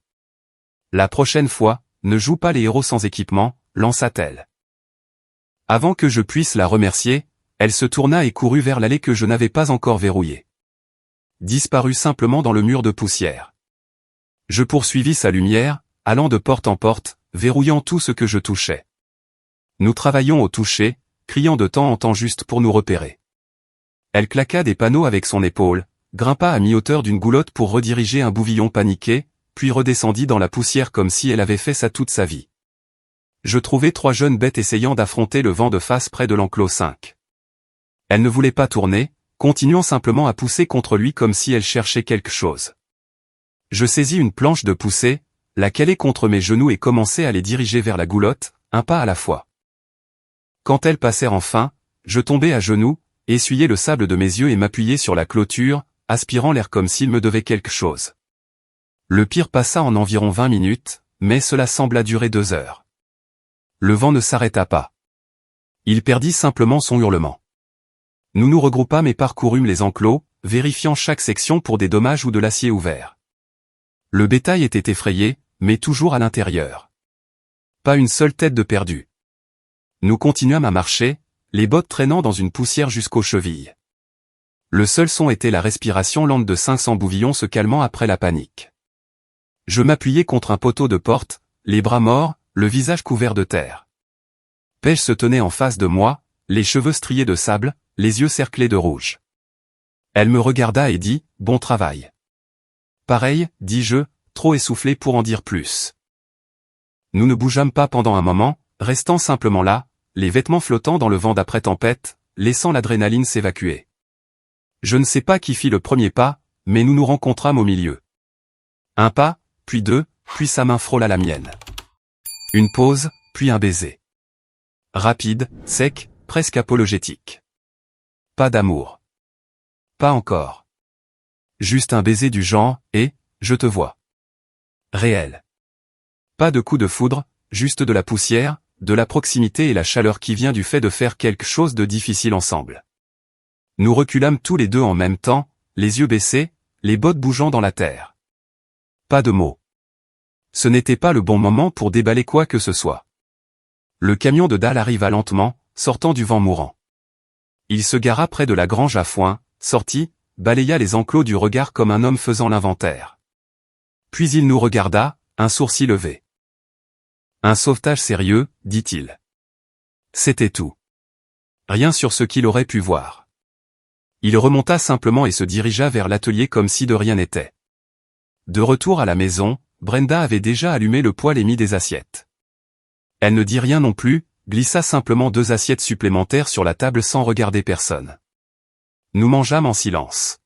La prochaine fois, ne joue pas les héros sans équipement, lança-t-elle. Avant que je puisse la remercier, elle se tourna et courut vers l'allée que je n'avais pas encore verrouillée. Disparut simplement dans le mur de poussière. Je poursuivis sa lumière, allant de porte en porte, verrouillant tout ce que je touchais. Nous travaillions au toucher, criant de temps en temps juste pour nous repérer. Elle claqua des panneaux avec son épaule, grimpa à mi-hauteur d'une goulotte pour rediriger un bouvillon paniqué, puis redescendit dans la poussière comme si elle avait fait ça toute sa vie. Je trouvai 3 jeunes bêtes essayant d'affronter le vent de face près de l'enclos 5. Elle ne voulait pas tourner, continuant simplement à pousser contre lui comme si elle cherchait quelque chose. Je saisis une planche de poussée, la calai contre mes genoux et commençai à les diriger vers la goulotte, un pas à la fois. Quand elles passèrent enfin, je tombai à genoux, essuyai le sable de mes yeux et m'appuyai sur la clôture, aspirant l'air comme s'il me devait quelque chose. Le pire passa en environ 20 minutes, mais cela sembla durer 2 heures. Le vent ne s'arrêta pas. Il perdit simplement son hurlement. Nous nous regroupâmes et parcourûmes les enclos, vérifiant chaque section pour des dommages ou de l'acier ouvert. Le bétail était effrayé, mais toujours à l'intérieur. Pas une seule tête de perdu. Nous continuâmes à marcher, les bottes traînant dans une poussière jusqu'aux chevilles. Le seul son était la respiration lente de 500 bouvillons se calmant après la panique. Je m'appuyais contre un poteau de porte, les bras morts, le visage couvert de terre. Paige se tenait en face de moi, les cheveux striés de sable, les yeux cerclés de rouge. Elle me regarda et dit, « Bon travail. » Pareil, dis-je, trop essoufflé pour en dire plus. Nous ne bougeâmes pas pendant un moment, restant simplement là, les vêtements flottant dans le vent d'après-tempête, laissant l'adrénaline s'évacuer. Je ne sais pas qui fit le premier pas, mais nous nous rencontrâmes au milieu. Un pas, puis deux, puis sa main frôla la mienne. Une pause, puis un baiser. Rapide, sec, presque apologétique. Pas d'amour. Pas encore. Juste un baiser du genre, et, je te vois. Réel. Pas de coup de foudre, juste de la poussière, de la proximité et la chaleur qui vient du fait de faire quelque chose de difficile ensemble. Nous reculâmes tous les deux en même temps, les yeux baissés, les bottes bougeant dans la terre. Pas de mots. Ce n'était pas le bon moment pour déballer quoi que ce soit. Le camion de dalle arriva lentement, sortant du vent mourant. Il se gara près de la grange à foin, sortit, balaya les enclos du regard comme un homme faisant l'inventaire. Puis il nous regarda, un sourcil levé. Un sauvetage sérieux, dit-il. C'était tout. Rien sur ce qu'il aurait pu voir. Il remonta simplement et se dirigea vers l'atelier comme si de rien n'était. De retour à la maison, Brenda avait déjà allumé le poêle et mis des assiettes. Elle ne dit rien non plus, glissa simplement 2 assiettes supplémentaires sur la table sans regarder personne. Nous mangeâmes en silence.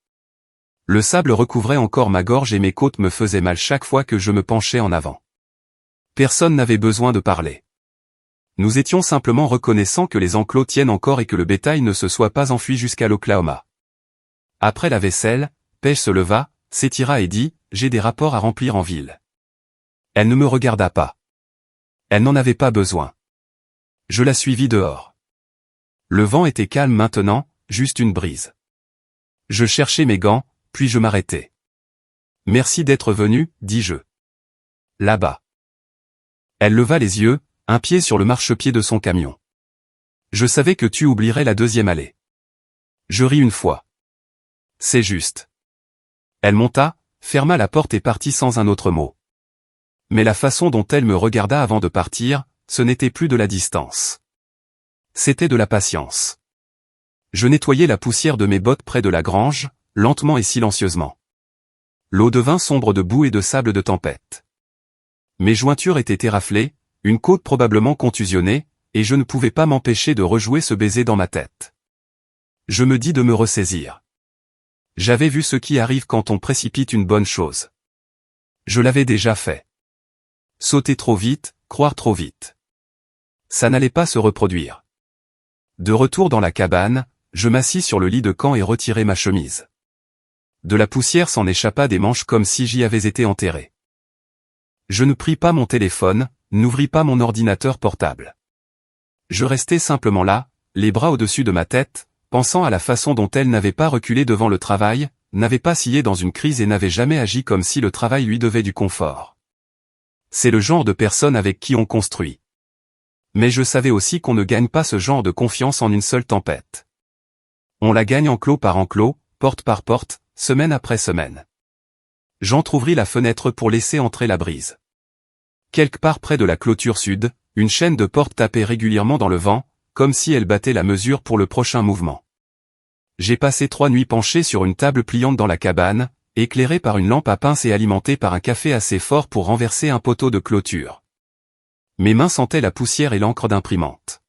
Le sable recouvrait encore ma gorge et mes côtes me faisaient mal chaque fois que je me penchais en avant. Personne n'avait besoin de parler. Nous étions simplement reconnaissants que les enclos tiennent encore et que le bétail ne se soit pas enfui jusqu'à l'Oklahoma. Après la vaisselle, Paige se leva, s'étira et dit, « J'ai des rapports à remplir en ville. » Elle ne me regarda pas. Elle n'en avait pas besoin. Je la suivis dehors. Le vent était calme maintenant, juste une brise. Je cherchais mes gants, puis je m'arrêtai. « Merci d'être venu, dis-je. Là-bas. » Elle leva les yeux, un pied sur le marchepied de son camion. « Je savais que tu oublierais la 2e allée. » Je ris une fois. « C'est juste. » Elle monta, ferma la porte et partit sans un autre mot. Mais la façon dont elle me regarda avant de partir, ce n'était plus de la distance. C'était de la patience. Je nettoyais la poussière de mes bottes près de la grange, lentement et silencieusement. L'eau devint sombre de boue et de sable de tempête. Mes jointures étaient éraflées, une côte probablement contusionnée, et je ne pouvais pas m'empêcher de rejouer ce baiser dans ma tête. Je me dis de me ressaisir. J'avais vu ce qui arrive quand on précipite une bonne chose. Je l'avais déjà fait. Sauter trop vite, croire trop vite. Ça n'allait pas se reproduire. De retour dans la cabane, je m'assis sur le lit de camp et retirai ma chemise. De la poussière s'en échappa des manches comme si j'y avais été enterré. Je ne pris pas mon téléphone, n'ouvris pas mon ordinateur portable. Je restai simplement là, les bras au-dessus de ma tête, pensant à la façon dont elle n'avait pas reculé devant le travail, n'avait pas scié dans une crise et n'avait jamais agi comme si le travail lui devait du confort. C'est le genre de personne avec qui on construit. Mais je savais aussi qu'on ne gagne pas ce genre de confiance en une seule tempête. On la gagne enclos par enclos, porte par porte, semaine après semaine. J'entr'ouvris la fenêtre pour laisser entrer la brise. Quelque part près de la clôture sud, une chaîne de portes tapait régulièrement dans le vent, comme si elle battait la mesure pour le prochain mouvement. J'ai passé 3 nuits penché sur une table pliante dans la cabane, éclairée par une lampe à pince et alimentée par un café assez fort pour renverser un poteau de clôture. Mes mains sentaient la poussière et l'encre d'imprimante.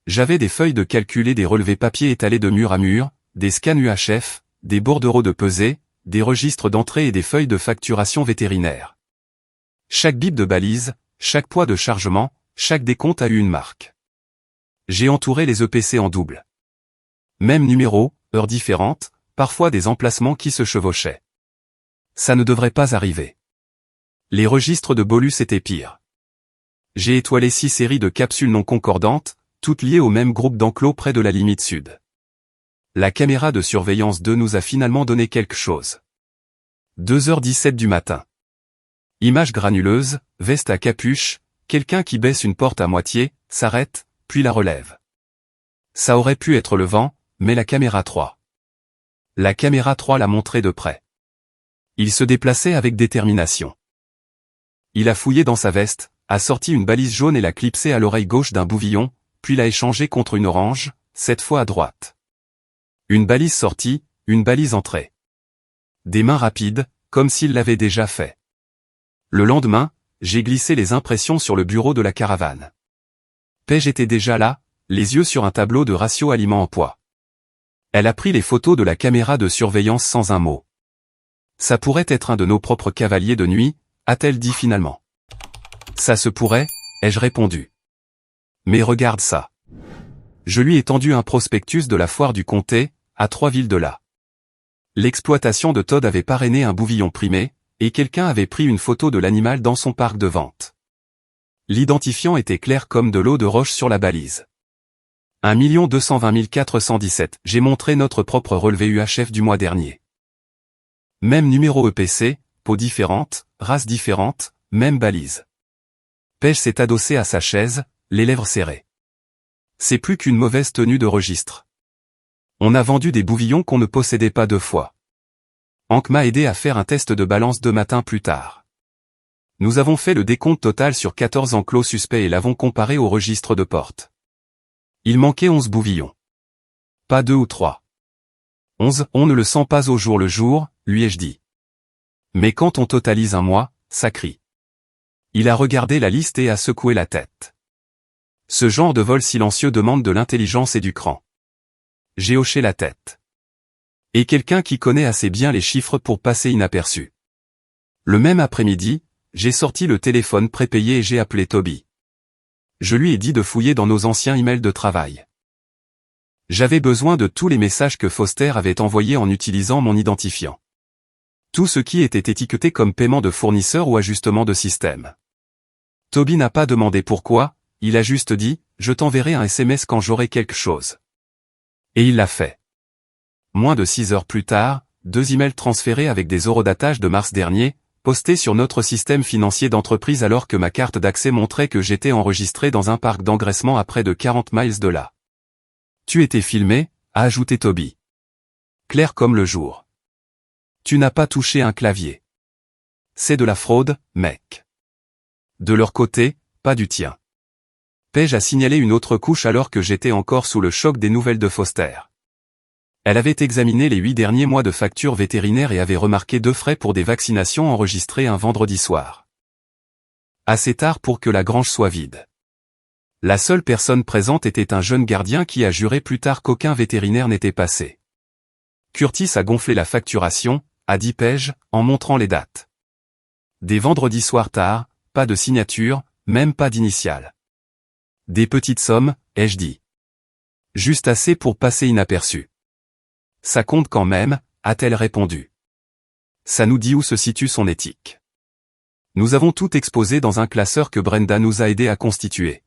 J'avais des feuilles de calcul et des relevés papier étalés de mur à mur, des scans UHF, des bordereaux de pesée, des registres d'entrée et des feuilles de facturation vétérinaire. Chaque bip de balise, chaque poids de chargement, chaque décompte a eu une marque. J'ai entouré les EPC en double. Même numéro, heures différentes, parfois des emplacements qui se chevauchaient. Ça ne devrait pas arriver. Les registres de bolus étaient pires. J'ai étoilé 6 séries de capsules non concordantes, toutes liées au même groupe d'enclos près de la limite sud. La caméra de surveillance 2 nous a finalement donné quelque chose. 2h17 du matin. Image granuleuse, veste à capuche, quelqu'un qui baisse une porte à moitié, s'arrête, puis la relève. Ça aurait pu être le vent, mais la caméra 3. La caméra 3 l'a montré de près. Il se déplaçait avec détermination. Il a fouillé dans sa veste, a sorti une balise jaune et l'a clipsée à l'oreille gauche d'un bouvillon, puis l'a échangée contre une orange, cette fois à droite. Une balise sortie, une balise entrée. Des mains rapides, comme s'il l'avait déjà fait. Le lendemain, j'ai glissé les impressions sur le bureau de la caravane. Paige était déjà là, les yeux sur un tableau de ratio aliments en poids. Elle a pris les photos de la caméra de surveillance sans un mot. Ça pourrait être un de nos propres cavaliers de nuit, a-t-elle dit finalement. Ça se pourrait, ai-je répondu. Mais regarde ça. Je lui ai tendu un prospectus de la foire du comté, à 3 villes de là. L'exploitation de Todd avait parrainé un bouvillon primé, et quelqu'un avait pris une photo de l'animal dans son parc de vente. L'identifiant était clair comme de l'eau de roche sur la balise. 1 220 417, j'ai montré notre propre relevé UHF du mois dernier. Même numéro EPC, peau différente, race différente, même balise. Pej s'est adossé à sa chaise, les lèvres serrées. C'est plus qu'une mauvaise tenue de registre. On a vendu des bouvillons qu'on ne possédait pas 2 fois. Hank m'a aidé à faire un test de balance 2 matins plus tard. Nous avons fait le décompte total sur 14 enclos suspects et l'avons comparé au registre de porte. Il manquait 11 bouvillons. Pas 2 ou 3. 11, on ne le sent pas au jour le jour, lui ai-je dit. Mais quand on totalise un mois, ça crie. Il a regardé la liste et a secoué la tête. Ce genre de vol silencieux demande de l'intelligence et du cran. J'ai hoché la tête. Et quelqu'un qui connaît assez bien les chiffres pour passer inaperçu. Le même après-midi, j'ai sorti le téléphone prépayé et j'ai appelé Toby. Je lui ai dit de fouiller dans nos anciens emails de travail. J'avais besoin de tous les messages que Foster avait envoyés en utilisant mon identifiant. Tout ce qui était étiqueté comme paiement de fournisseur ou ajustement de système. Toby n'a pas demandé pourquoi, il a juste dit, je t'enverrai un SMS quand j'aurai quelque chose. Et il l'a fait. Moins de 6 heures plus tard, 2 emails transférés avec des horodatage de mars dernier, posté sur notre système financier d'entreprise alors que ma carte d'accès montrait que j'étais enregistré dans un parc d'engraissement à près de 40 miles de là. Tu étais filmé, a ajouté Toby. Clair comme le jour. Tu n'as pas touché un clavier. C'est de la fraude, mec. De leur côté, pas du tien. Pej a signalé une autre couche alors que j'étais encore sous le choc des nouvelles de Foster. Elle avait examiné les 8 derniers mois de factures vétérinaires et avait remarqué 2 frais pour des vaccinations enregistrées un vendredi soir. Assez tard pour que la grange soit vide. La seule personne présente était un jeune gardien qui a juré plus tard qu'aucun vétérinaire n'était passé. Curtis a gonflé la facturation, a dit Pej, en montrant les dates. Des vendredis soirs tard, pas de signature, même pas d'initiale. Des petites sommes, ai-je dit. Juste assez pour passer inaperçu. Ça compte quand même, a-t-elle répondu. Ça nous dit où se situe son éthique. Nous avons tout exposé dans un classeur que Brenda nous a aidé à constituer.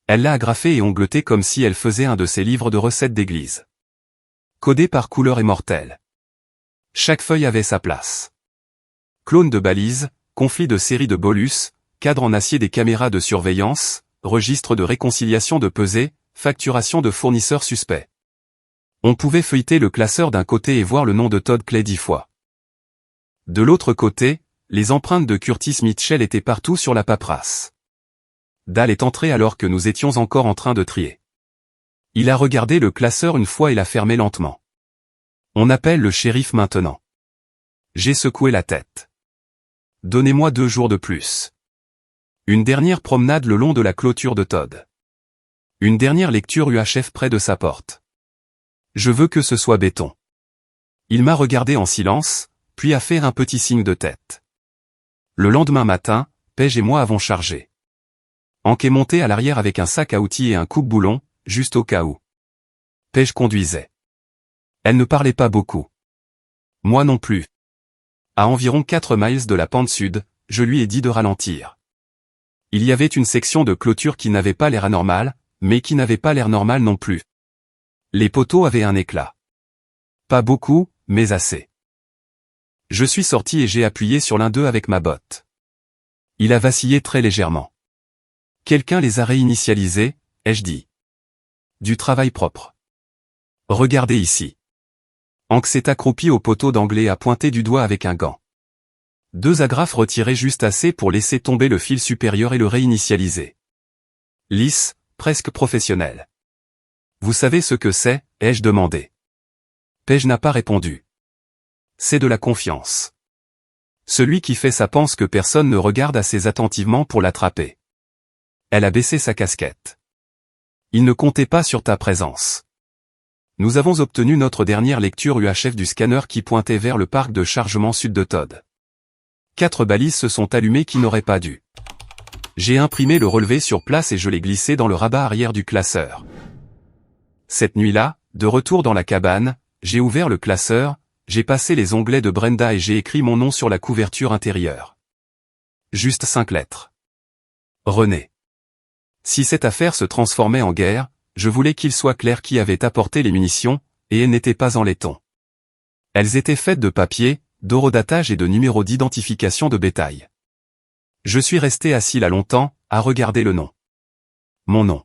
Elle l'a agrafé et ongleté comme si elle faisait un de ses livres de recettes d'église. Codé par couleur et mortelle. Chaque feuille avait sa place. Clone de balise, conflit de série de bolus, cadre en acier des caméras de surveillance, registre de réconciliation de pesée, facturation de fournisseurs suspects. On pouvait feuilleter le classeur d'un côté et voir le nom de Todd Clay 10 fois. De l'autre côté, les empreintes de Curtis Mitchell étaient partout sur la paperasse. Dal est entré alors que nous étions encore en train de trier. Il a regardé le classeur une fois et l'a fermé lentement. On appelle le shérif maintenant. J'ai secoué la tête. Donnez-moi 2 jours de plus. Une dernière promenade le long de la clôture de Todd. Une dernière lecture UHF près de sa porte. Je veux que ce soit béton. Il m'a regardé en silence, puis a fait un petit signe de tête. Le lendemain matin, Pej et moi avons chargé. Hank est monté à l'arrière avec un sac à outils et un coupe-boulon, juste au cas où. Pej conduisait. Elle ne parlait pas beaucoup. Moi non plus. À environ 4 miles de la pente sud, je lui ai dit de ralentir. Il y avait une section de clôture qui n'avait pas l'air anormal, mais qui n'avait pas l'air normal non plus. Les poteaux avaient un éclat. Pas beaucoup, mais assez. Je suis sorti et j'ai appuyé sur l'un d'eux avec ma botte. Il a vacillé très légèrement. Quelqu'un les a réinitialisés, ai-je dit. Du travail propre. Regardez ici. Hank s'est accroupi au poteau d'anglais et a pointé du doigt avec un gant. 2 agrafes retirées juste assez pour laisser tomber le fil supérieur et le réinitialiser. Lisse, presque professionnel. Vous savez ce que c'est, ai-je demandé. Pej n'a pas répondu. C'est de la confiance. Celui qui fait ça pense que personne ne regarde assez attentivement pour l'attraper. Elle a baissé sa casquette. Il ne comptait pas sur ta présence. Nous avons obtenu notre dernière lecture UHF du scanner qui pointait vers le parc de chargement sud de Todd. 4 balises se sont allumées qui n'auraient pas dû. J'ai imprimé le relevé sur place et je l'ai glissé dans le rabat arrière du classeur. Cette nuit-là, de retour dans la cabane, j'ai ouvert le classeur, j'ai passé les onglets de Brenda et j'ai écrit mon nom sur la couverture intérieure. Juste 5 lettres. René. Si cette affaire se transformait en guerre, je voulais qu'il soit clair qui avait apporté les munitions, et elles n'étaient pas en laiton. Elles étaient faites de papier, d'horodatage et de numéros d'identification de bétail. Je suis resté assis là longtemps, à regarder le nom. Mon nom.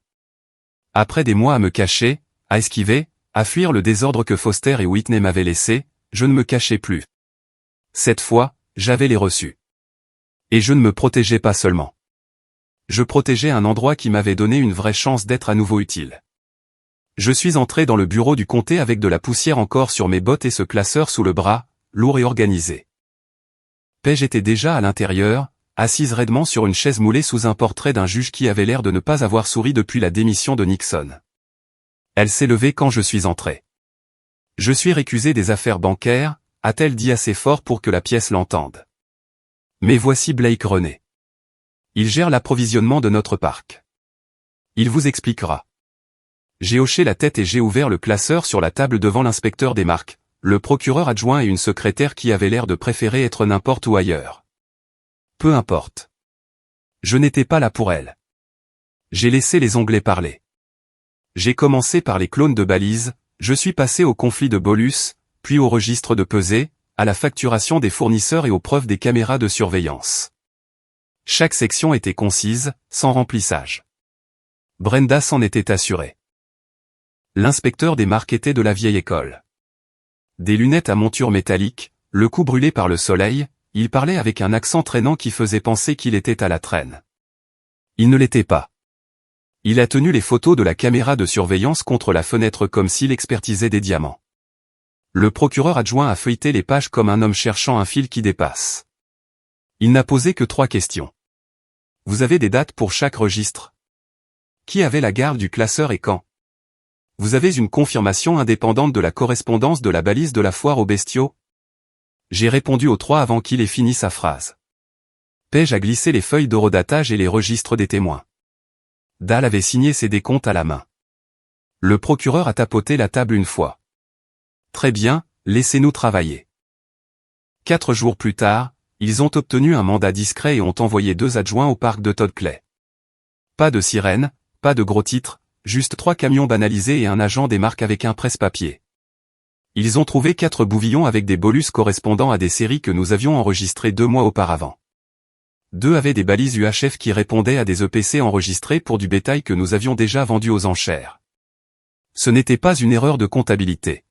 Après des mois à me cacher, à esquiver, à fuir le désordre que Foster et Whitney m'avaient laissé, je ne me cachais plus. Cette fois, j'avais les reçus. Et je ne me protégeais pas seulement. Je protégeais un endroit qui m'avait donné une vraie chance d'être à nouveau utile. Je suis entré dans le bureau du comté avec de la poussière encore sur mes bottes et ce classeur sous le bras, lourd et organisé. Paige était déjà à l'intérieur, assise raidement sur une chaise moulée sous un portrait d'un juge qui avait l'air de ne pas avoir souri depuis la démission de Nixon. Elle s'est levée quand je suis entré. Je suis récusé des affaires bancaires, a-t-elle dit assez fort pour que la pièce l'entende. Mais voici Blake René. Il gère l'approvisionnement de notre parc. Il vous expliquera. J'ai hoché la tête et j'ai ouvert le classeur sur la table devant l'inspecteur des marques, le procureur adjoint et une secrétaire qui avait l'air de préférer être n'importe où ailleurs. Peu importe. Je n'étais pas là pour elle. J'ai laissé les onglets parler. J'ai commencé par les clones de balises, je suis passé au conflit de bolus, puis au registre de pesée, à la facturation des fournisseurs et aux preuves des caméras de surveillance. Chaque section était concise, sans remplissage. Brenda s'en était assurée. L'inspecteur des marques était de la vieille école. Des lunettes à monture métallique, le cou brûlé par le soleil, il parlait avec un accent traînant qui faisait penser qu'il était à la traîne. Il ne l'était pas. Il a tenu les photos de la caméra de surveillance contre la fenêtre comme s'il expertisait des diamants. Le procureur adjoint a feuilleté les pages comme un homme cherchant un fil qui dépasse. Il n'a posé que 3 questions. Vous avez des dates pour chaque registre? Qui avait la garde du classeur et quand? Vous avez une confirmation indépendante de la correspondance de la balise de la foire aux bestiaux? J'ai répondu aux 3 avant qu'il ait fini sa phrase. Paige a glissé les feuilles d'horodatage et les registres des témoins. Dal avait signé ses décomptes à la main. Le procureur a tapoté la table une fois. Très bien, laissez-nous travailler. 4 jours plus tard, ils ont obtenu un mandat discret et ont envoyé 2 adjoints au parc de Todd Clay. Pas de sirène, pas de gros titres, juste 3 camions banalisés et un agent des marques avec un presse-papier. Ils ont trouvé 4 bouvillons avec des bolus correspondant à des séries que nous avions enregistrées 2 mois auparavant. 2 avaient des balises UHF qui répondaient à des EPC enregistrés pour du bétail que nous avions déjà vendu aux enchères. Ce n'était pas une erreur de comptabilité.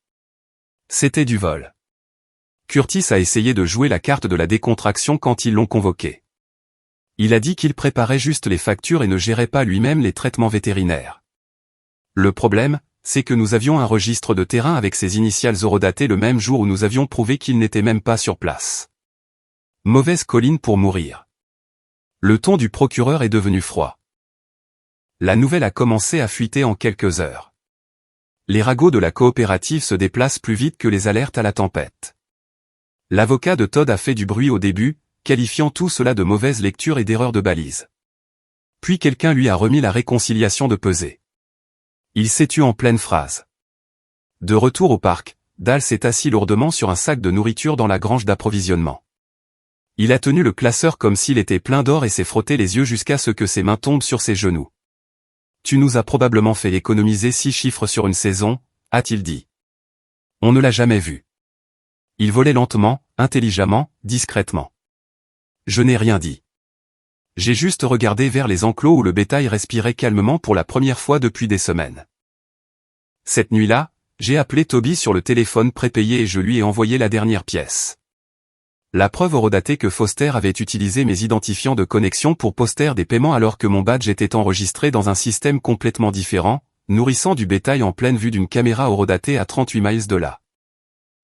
C'était du vol. Curtis a essayé de jouer la carte de la décontraction quand ils l'ont convoqué. Il a dit qu'il préparait juste les factures et ne gérait pas lui-même les traitements vétérinaires. Le problème, c'est que nous avions un registre de terrain avec ses initiales horodatées le même jour où nous avions prouvé qu'il n'était même pas sur place. Mauvaise colline pour mourir. Le ton du procureur est devenu froid. La nouvelle a commencé à fuiter en quelques heures. Les ragots de la coopérative se déplacent plus vite que les alertes à la tempête. L'avocat de Todd a fait du bruit au début, qualifiant tout cela de mauvaise lecture et d'erreur de balise. Puis quelqu'un lui a remis la réconciliation de pesée. Il s'est tu en pleine phrase. De retour au parc, Dal s'est assis lourdement sur un sac de nourriture dans la grange d'approvisionnement. Il a tenu le classeur comme s'il était plein d'or et s'est frotté les yeux jusqu'à ce que ses mains tombent sur ses genoux. Tu nous as probablement fait économiser 6 chiffres sur une saison, a-t-il dit. On ne l'a jamais vu. Il volait lentement, intelligemment, discrètement. Je n'ai rien dit. J'ai juste regardé vers les enclos où le bétail respirait calmement pour la première fois depuis des semaines. Cette nuit-là, j'ai appelé Toby sur le téléphone prépayé et je lui ai envoyé la dernière pièce. La preuve horodatée que Foster avait utilisé mes identifiants de connexion pour poster des paiements alors que mon badge était enregistré dans un système complètement différent, nourrissant du bétail en pleine vue d'une caméra horodatée à 38 miles de là.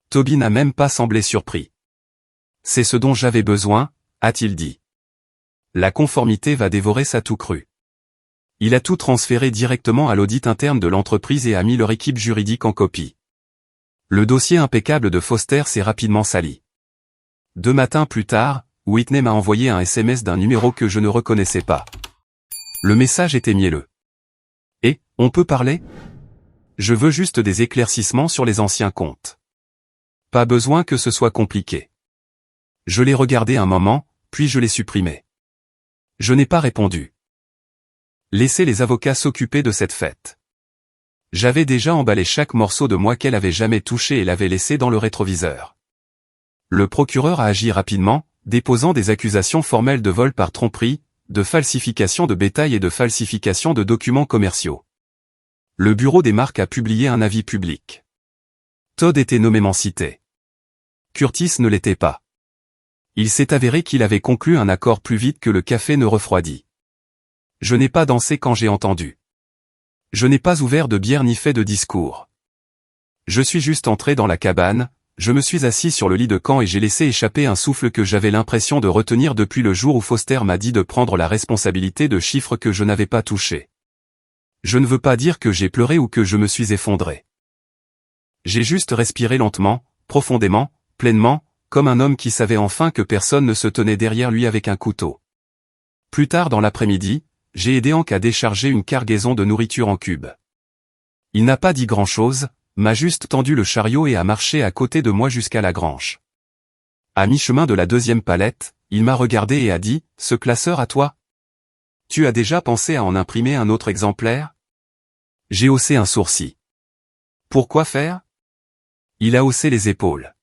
Toby n'a même pas semblé surpris. C'est ce dont j'avais besoin, a-t-il dit. La conformité va dévorer sa toux crue. Il a tout transféré directement à l'audit interne de l'entreprise et a mis leur équipe juridique en copie. Le dossier impeccable de Foster s'est rapidement sali. 2 matins plus tard, Whitney m'a envoyé un SMS d'un numéro que je ne reconnaissais pas. Le message était mielleux. « Et, on peut parler ? Je veux juste des éclaircissements sur les anciens comptes. Pas besoin que ce soit compliqué. » Je l'ai regardé un moment, puis je l'ai supprimé. Je n'ai pas répondu. Laissez les avocats s'occuper de cette fête. J'avais déjà emballé chaque morceau de moi qu'elle avait jamais touché et l'avait laissé dans le rétroviseur. Le procureur a agi rapidement, déposant des accusations formelles de vol par tromperie, de falsification de bétail et de falsification de documents commerciaux. Le bureau des marques a publié un avis public. Todd était nommément cité. Curtis ne l'était pas. Il s'est avéré qu'il avait conclu un accord plus vite que le café ne refroidit. Je n'ai pas dansé quand j'ai entendu. Je n'ai pas ouvert de bière ni fait de discours. Je suis juste entré dans la cabane, je me suis assis sur le lit de camp et j'ai laissé échapper un souffle que j'avais l'impression de retenir depuis le jour où Foster m'a dit de prendre la responsabilité de chiffres que je n'avais pas touchés. Je ne veux pas dire que j'ai pleuré ou que je me suis effondré. J'ai juste respiré lentement, profondément, pleinement, comme un homme qui savait enfin que personne ne se tenait derrière lui avec un couteau. Plus tard dans l'après-midi, j'ai aidé Hank à décharger une cargaison de nourriture en cubes. Il n'a pas dit grand-chose, m'a juste tendu le chariot et a marché à côté de moi jusqu'à la grange. À mi-chemin de la 2e palette, il m'a regardé et a dit « Ce classeur à toi ? Tu as déjà pensé à en imprimer un autre exemplaire ?» J'ai haussé un sourcil. « Pourquoi faire ?» Il a haussé les épaules.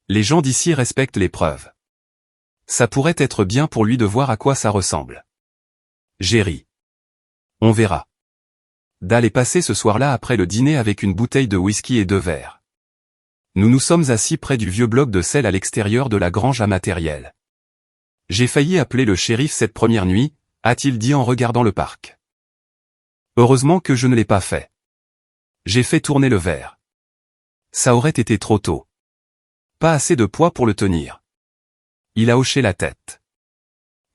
Les gens d'ici respectent les preuves. Ça pourrait être bien pour lui de voir à quoi ça ressemble. J'ai ri. On verra. Dal est passé ce soir-là après le dîner avec une bouteille de whisky et 2 verres. Nous nous sommes assis près du vieux bloc de sel à l'extérieur de la grange à matériel. J'ai failli appeler le shérif cette première nuit, a-t-il dit en regardant le parc. Heureusement que je ne l'ai pas fait. J'ai fait tourner le verre. Ça aurait été trop tôt. Pas assez de poids pour le tenir. Il a hoché la tête.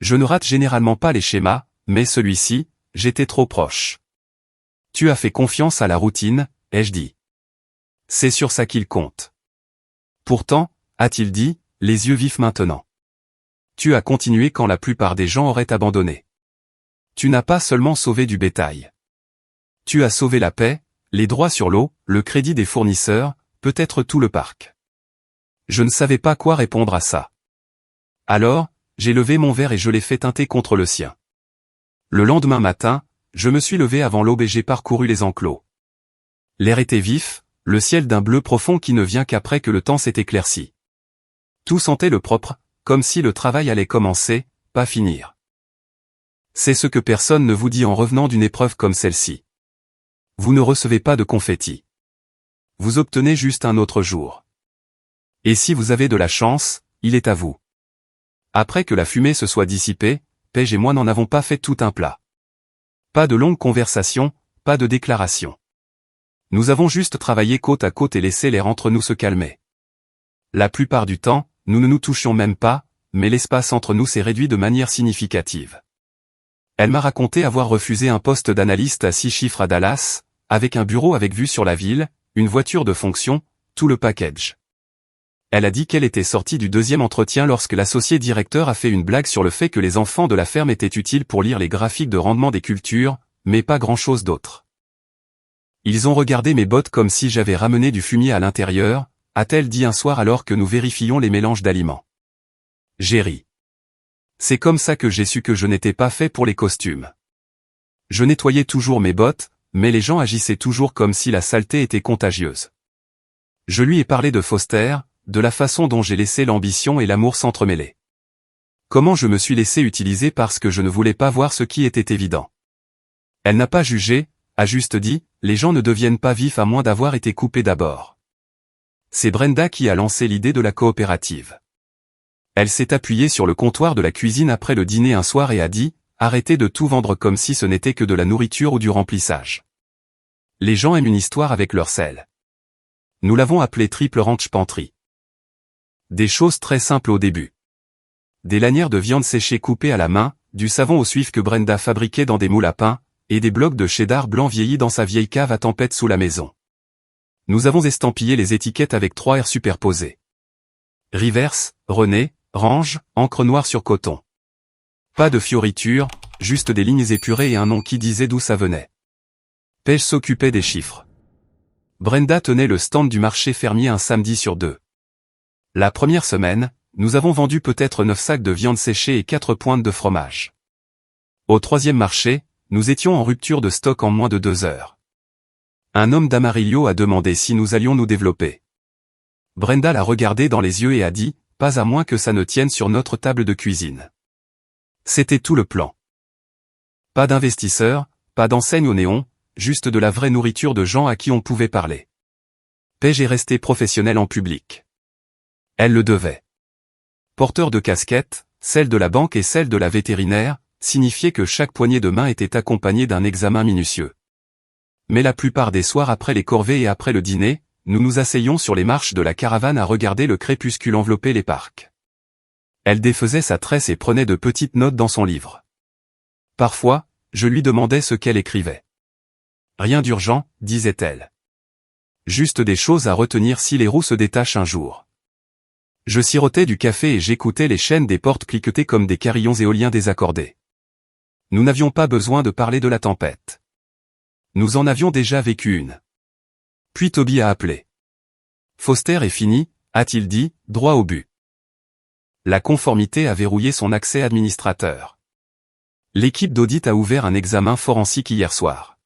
Je ne rate généralement pas les schémas, mais celui-ci, j'étais trop proche. Tu as fait confiance à la routine, ai-je dit. C'est sur ça qu'il compte. Pourtant, a-t-il dit, les yeux vifs maintenant. Tu as continué quand la plupart des gens auraient abandonné. Tu n'as pas seulement sauvé du bétail. Tu as sauvé la paix, les droits sur l'eau, le crédit des fournisseurs, peut-être tout le parc. Je ne savais pas quoi répondre à ça. Alors, j'ai levé mon verre et je l'ai fait teinter contre le sien. Le lendemain matin, je me suis levé avant l'aube et j'ai parcouru les enclos. L'air était vif, le ciel d'un bleu profond qui ne vient qu'après que le temps s'est éclairci. Tout sentait le propre, comme si le travail allait commencer, pas finir. C'est ce que personne ne vous dit en revenant d'une épreuve comme celle-ci. Vous ne recevez pas de confetti. Vous obtenez juste un autre jour. Et si vous avez de la chance, il est à vous. Après que la fumée se soit dissipée, Paige et moi n'en avons pas fait tout un plat. Pas de longues conversations, pas de déclarations. Nous avons juste travaillé côte à côte et laissé l'air entre nous se calmer. La plupart du temps, nous ne nous touchions même pas, mais l'espace entre nous s'est réduit de manière significative. Elle m'a raconté avoir refusé un poste d'analyste à 6 chiffres à Dallas, avec un bureau avec vue sur la ville, une voiture de fonction, tout le package. Elle a dit qu'elle était sortie du 2e entretien lorsque l'associé directeur a fait une blague sur le fait que les enfants de la ferme étaient utiles pour lire les graphiques de rendement des cultures, mais pas grand-chose d'autre. Ils ont regardé mes bottes comme si j'avais ramené du fumier à l'intérieur, a-t-elle dit un soir alors que nous vérifions les mélanges d'aliments. J'ai ri. C'est comme ça que j'ai su que je n'étais pas fait pour les costumes. Je nettoyais toujours mes bottes, mais les gens agissaient toujours comme si la saleté était contagieuse. Je lui ai parlé de Foster, de la façon dont j'ai laissé l'ambition et l'amour s'entremêler. Comment je me suis laissé utiliser parce que je ne voulais pas voir ce qui était évident. Elle n'a pas jugé, a juste dit, les gens ne deviennent pas vifs à moins d'avoir été coupés d'abord. C'est Brenda qui a lancé l'idée de la coopérative. Elle s'est appuyée sur le comptoir de la cuisine après le dîner un soir et a dit, arrêtez de tout vendre comme si ce n'était que de la nourriture ou du remplissage. Les gens aiment une histoire avec leur sel. Nous l'avons appelé Triple Ranch Pantry. Des choses très simples au début. Des lanières de viande séchée coupées à la main, du savon au suif que Brenda fabriquait dans des moules à pain, et des blocs de cheddar blanc vieillis dans sa vieille cave à tempête sous la maison. Nous avons estampillé les étiquettes avec 3 R superposés. Rivers, René, Range, encre noire sur coton. Pas de fioritures, juste des lignes épurées et un nom qui disait d'où ça venait. Pej s'occupait des chiffres. Brenda tenait le stand du marché fermier un samedi sur 2. La première semaine, nous avons vendu peut-être 9 sacs de viande séchée et 4 pointes de fromage. Au 3e marché, nous étions en rupture de stock en moins de 2 heures. Un homme d'Amarillo a demandé si nous allions nous développer. Brenda l'a regardé dans les yeux et a dit, pas à moins que ça ne tienne sur notre table de cuisine. C'était tout le plan. Pas d'investisseurs, pas d'enseigne au néon, juste de la vraie nourriture de gens à qui on pouvait parler. Pej est restée professionnelle en public. Elle le devait. Porteur de casquette, celle de la banque et celle de la vétérinaire, signifiait que chaque poignée de main était accompagnée d'un examen minutieux. Mais la plupart des soirs après les corvées et après le dîner, nous nous asseyions sur les marches de la caravane à regarder le crépuscule envelopper les parcs. Elle défaisait sa tresse et prenait de petites notes dans son livre. Parfois, je lui demandais ce qu'elle écrivait. Rien d'urgent, disait-elle. Juste des choses à retenir si les roues se détachent un jour. Je sirotais du café et j'écoutais les chaînes des portes cliqueter comme des carillons éoliens désaccordés. Nous n'avions pas besoin de parler de la tempête. Nous en avions déjà vécu une. Puis Toby a appelé. Foster est fini, a-t-il dit, droit au but. La conformité a verrouillé son accès administrateur. L'équipe d'audit a ouvert un examen forensique hier soir.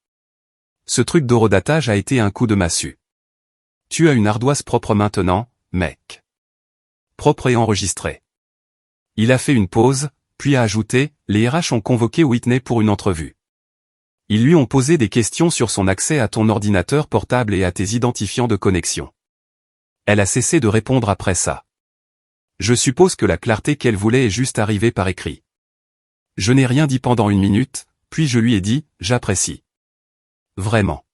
Ce truc d'horodatage a été un coup de massue. Tu as une ardoise propre maintenant, mec. Propre et enregistrée. Il a fait une pause, puis a ajouté, les RH ont convoqué Whitney pour une entrevue. Ils lui ont posé des questions sur son accès à ton ordinateur portable et à tes identifiants de connexion. Elle a cessé de répondre après ça. Je suppose que la clarté qu'elle voulait est juste arrivée par écrit. Je n'ai rien dit pendant 1 minute, puis je lui ai dit, j'apprécie. Vraiment.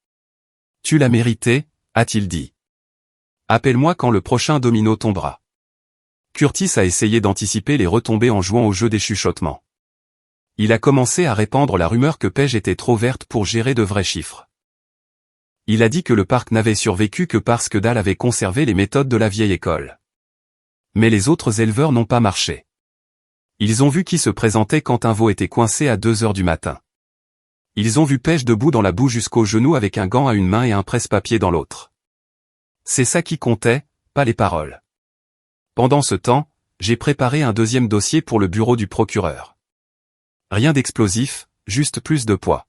Tu l'as mérité, a-t-il dit. Appelle-moi quand le prochain domino tombera. Curtis a essayé d'anticiper les retombées en jouant au jeu des chuchotements. Il a commencé à répandre la rumeur que Pej était trop verte pour gérer de vrais chiffres. Il a dit que le parc n'avait survécu que parce que Dal avait conservé les méthodes de la vieille école. Mais les autres éleveurs n'ont pas marché. Ils ont vu qui se présentait quand un veau était coincé à 2 heures du matin. Ils ont vu Pej debout dans la boue jusqu'aux genoux avec un gant à une main et un presse-papier dans l'autre. C'est ça qui comptait, pas les paroles. Pendant ce temps, j'ai préparé un 2e dossier pour le bureau du procureur. Rien d'explosif, juste plus de poids.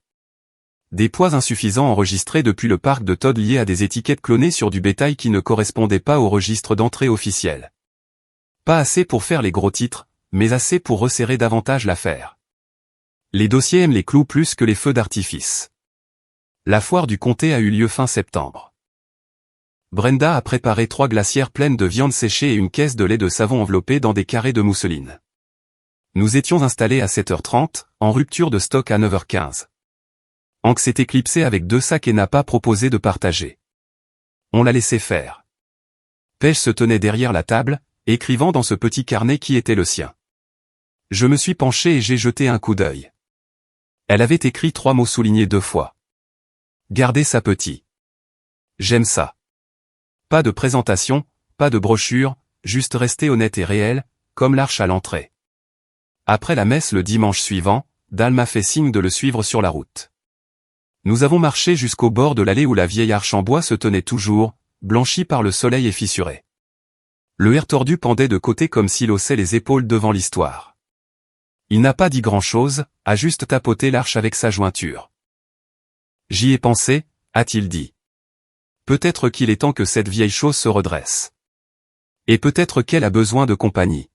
Des poids insuffisants enregistrés depuis le parc de Todd liés à des étiquettes clonées sur du bétail qui ne correspondaient pas au registre d'entrée officiel. Pas assez pour faire les gros titres, mais assez pour resserrer davantage l'affaire. Les dossiers aiment les clous plus que les feux d'artifice. La foire du comté a eu lieu fin septembre. Brenda a préparé 3 glacières pleines de viande séchée et une caisse de lait de savon enveloppée dans des carrés de mousseline. Nous étions installés à 7h30, en rupture de stock à 9h15. Hank s'est éclipsé avec 2 sacs et n'a pas proposé de partager. On l'a laissé faire. Pej se tenait derrière la table, écrivant dans ce petit carnet qui était le sien. Je me suis penché et j'ai jeté un coup d'œil. Elle avait écrit 3 mots soulignés 2 fois. Gardez ça petit. J'aime ça. Pas de présentation, pas de brochure, juste rester honnête et réel, comme l'arche à l'entrée. Après la messe le dimanche suivant, Dal m'a fait signe de le suivre sur la route. Nous avons marché jusqu'au bord de l'allée où la vieille arche en bois se tenait toujours, blanchie par le soleil et fissurée. Le air tordu pendait de côté comme s'il haussait les épaules devant l'histoire. Il n'a pas dit grand-chose, a juste tapoté l'arche avec sa jointure. J'y ai pensé, a-t-il dit. Peut-être qu'il est temps que cette vieille chose se redresse. Et peut-être qu'elle a besoin de compagnie.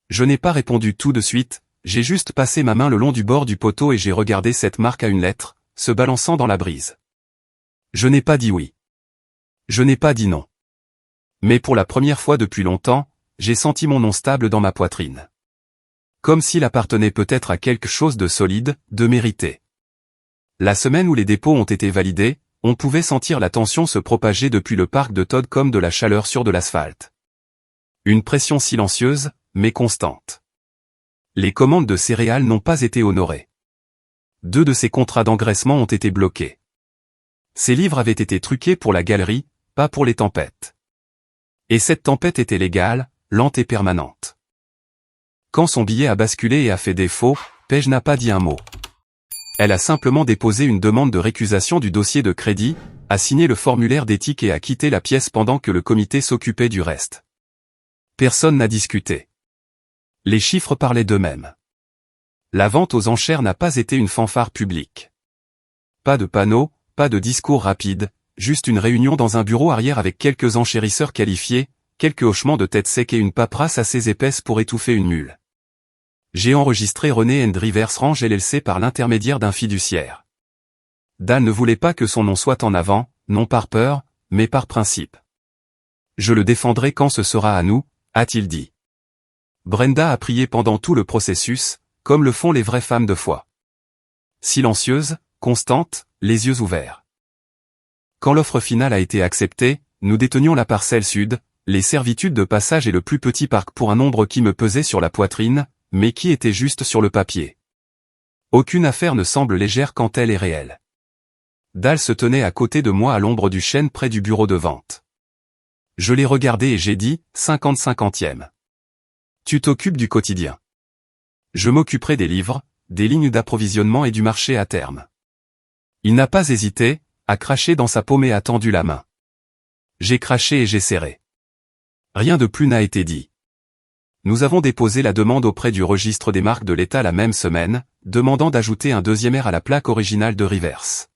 Je n'ai pas répondu tout de suite, j'ai juste passé ma main le long du bord du poteau et j'ai regardé cette marque à une lettre, se balançant dans la brise. Je n'ai pas dit oui. Je n'ai pas dit non. Mais pour la première fois depuis longtemps, j'ai senti mon nom stable dans ma poitrine. Comme s'il appartenait peut-être à quelque chose de solide, de mérité. La semaine où les dépôts ont été validés, on pouvait sentir la tension se propager depuis le parc de Todd comme de la chaleur sur de l'asphalte. Une pression silencieuse, mais constante. Les commandes de céréales n'ont pas été honorées. 2 de ses contrats d'engraissement ont été bloqués. Ses livres avaient été truqués pour la galerie, pas pour les tempêtes. Et cette tempête était légale, lente et permanente. Quand son billet a basculé et a fait défaut, Paige n'a pas dit un mot. Elle a simplement déposé une demande de récusation du dossier de crédit, a signé le formulaire d'éthique et a quitté la pièce pendant que le comité s'occupait du reste. Personne n'a discuté. Les chiffres parlaient d'eux-mêmes. La vente aux enchères n'a pas été une fanfare publique. Pas de panneaux, pas de discours rapide, juste une réunion dans un bureau arrière avec quelques enchérisseurs qualifiés, quelques hochements de tête secs et une paperasse assez épaisse pour étouffer une mule. J'ai enregistré René & Rivers Range LLC par l'intermédiaire d'un fiduciaire. Dal ne voulait pas que son nom soit en avant, non par peur, mais par principe. Je le défendrai quand ce sera à nous, a-t-il dit. Brenda a prié pendant tout le processus, comme le font les vraies femmes de foi. Silencieuse, constante, les yeux ouverts. Quand l'offre finale a été acceptée, nous détenions la parcelle sud, les servitudes de passage et le plus petit parc pour un nombre qui me pesait sur la poitrine, mais qui était juste sur le papier. Aucune affaire ne semble légère quand elle est réelle. Dal se tenait à côté de moi à l'ombre du chêne près du bureau de vente. Je l'ai regardé et j'ai dit, 50-50e. Tu t'occupes du quotidien. Je m'occuperai des livres, des lignes d'approvisionnement et du marché à terme. Il n'a pas hésité, a craché dans sa paume et a tendu la main. J'ai craché et j'ai serré. Rien de plus n'a été dit. Nous avons déposé la demande auprès du registre des marques de l'État la même semaine, demandant d'ajouter un deuxième R à la plaque originale de Rivers.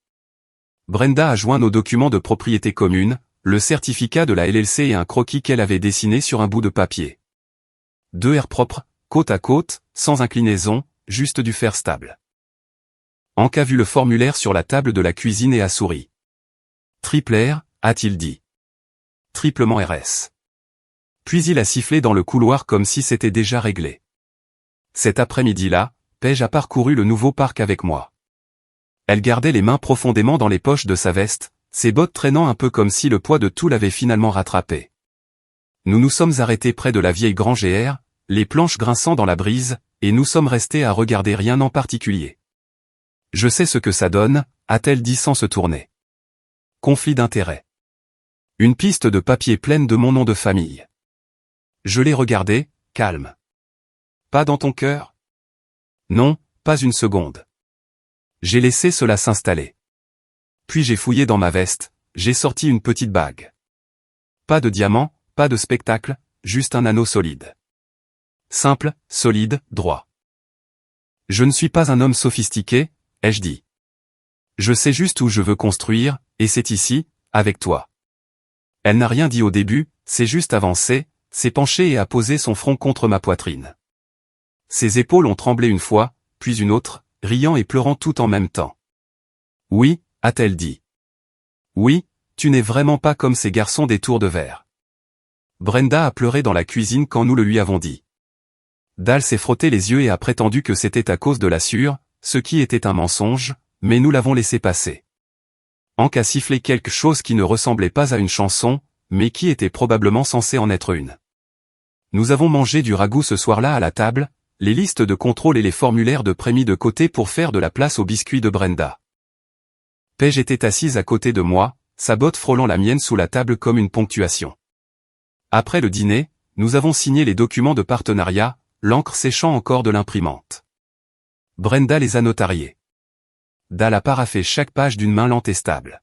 Brenda a joint nos documents de propriété commune, le certificat de la LLC et un croquis qu'elle avait dessiné sur un bout de papier. 2 R propres, côte à côte, sans inclinaison, juste du fer stable. Hank a vu le formulaire sur la table de la cuisine et a souri. Triple R, a-t-il dit. Triplement RS. Puis il a sifflé dans le couloir comme si c'était déjà réglé. Cet après-midi-là, Paige a parcouru le nouveau parc avec moi. Elle gardait les mains profondément dans les poches de sa veste, ses bottes traînant un peu comme si le poids de tout l'avait finalement rattrapé. Nous nous sommes arrêtés près de la vieille grangère, les planches grinçant dans la brise, et nous sommes restés à regarder rien en particulier. Je sais ce que ça donne, a-t-elle dit sans se tourner. Conflit d'intérêts. Une piste de papier pleine de mon nom de famille. Je l'ai regardé, calme. Pas dans ton cœur? Non, pas une seconde. J'ai laissé cela s'installer. Puis j'ai fouillé dans ma veste, j'ai sorti une petite bague. Pas de diamant, pas de spectacle, juste un anneau solide. Simple, solide, droit. Je ne suis pas un homme sophistiqué, ai-je dit. Je sais juste où je veux construire, et c'est ici, avec toi. Elle n'a rien dit au début, c'est juste avancé, s'est penchée et a posé son front contre ma poitrine. Ses épaules ont tremblé une fois, puis une autre, riant et pleurant tout en même temps. Oui, a-t-elle dit. Oui, tu n'es vraiment pas comme ces garçons des tours de verre. Brenda a pleuré dans la cuisine quand nous le lui avons dit. Dal s'est frotté les yeux et a prétendu que c'était à cause de la sueur, ce qui était un mensonge, mais nous l'avons laissé passer. Hank a sifflé quelque chose qui ne ressemblait pas à une chanson, mais qui était probablement censé en être une. Nous avons mangé du ragoût ce soir-là à la table, les listes de contrôle et les formulaires de prêt mis de côté pour faire de la place aux biscuits de Brenda. Paige était assise à côté de moi, sa botte frôlant la mienne sous la table comme une ponctuation. Après le dîner, nous avons signé les documents de partenariat, l'encre séchant encore de l'imprimante. Brenda les a notariés. Dal a paraphé chaque page d'une main lente et stable.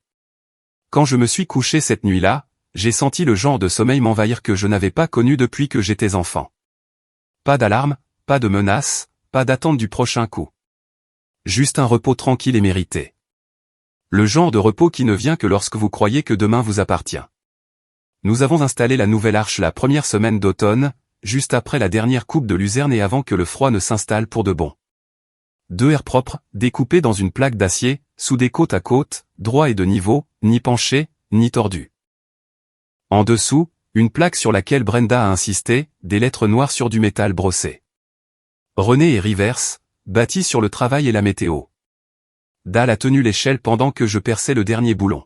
Quand je me suis couché cette nuit-là, j'ai senti le genre de sommeil m'envahir que je n'avais pas connu depuis que j'étais enfant. Pas d'alarme, pas de menace, pas d'attente du prochain coup. Juste un repos tranquille et mérité. Le genre de repos qui ne vient que lorsque vous croyez que demain vous appartient. Nous avons installé la nouvelle arche la première semaine d'automne, juste après la dernière coupe de luzerne et avant que le froid ne s'installe pour de bon. 2 R propres, découpés dans une plaque d'acier, soudés côte à côte, droit et de niveau, ni penchés, ni tordus. En dessous, une plaque sur laquelle Brenda a insisté, des lettres noires sur du métal brossé. René et Rivers, bâtis sur le travail et la météo. Dal a tenu l'échelle pendant que je perçais le dernier boulon.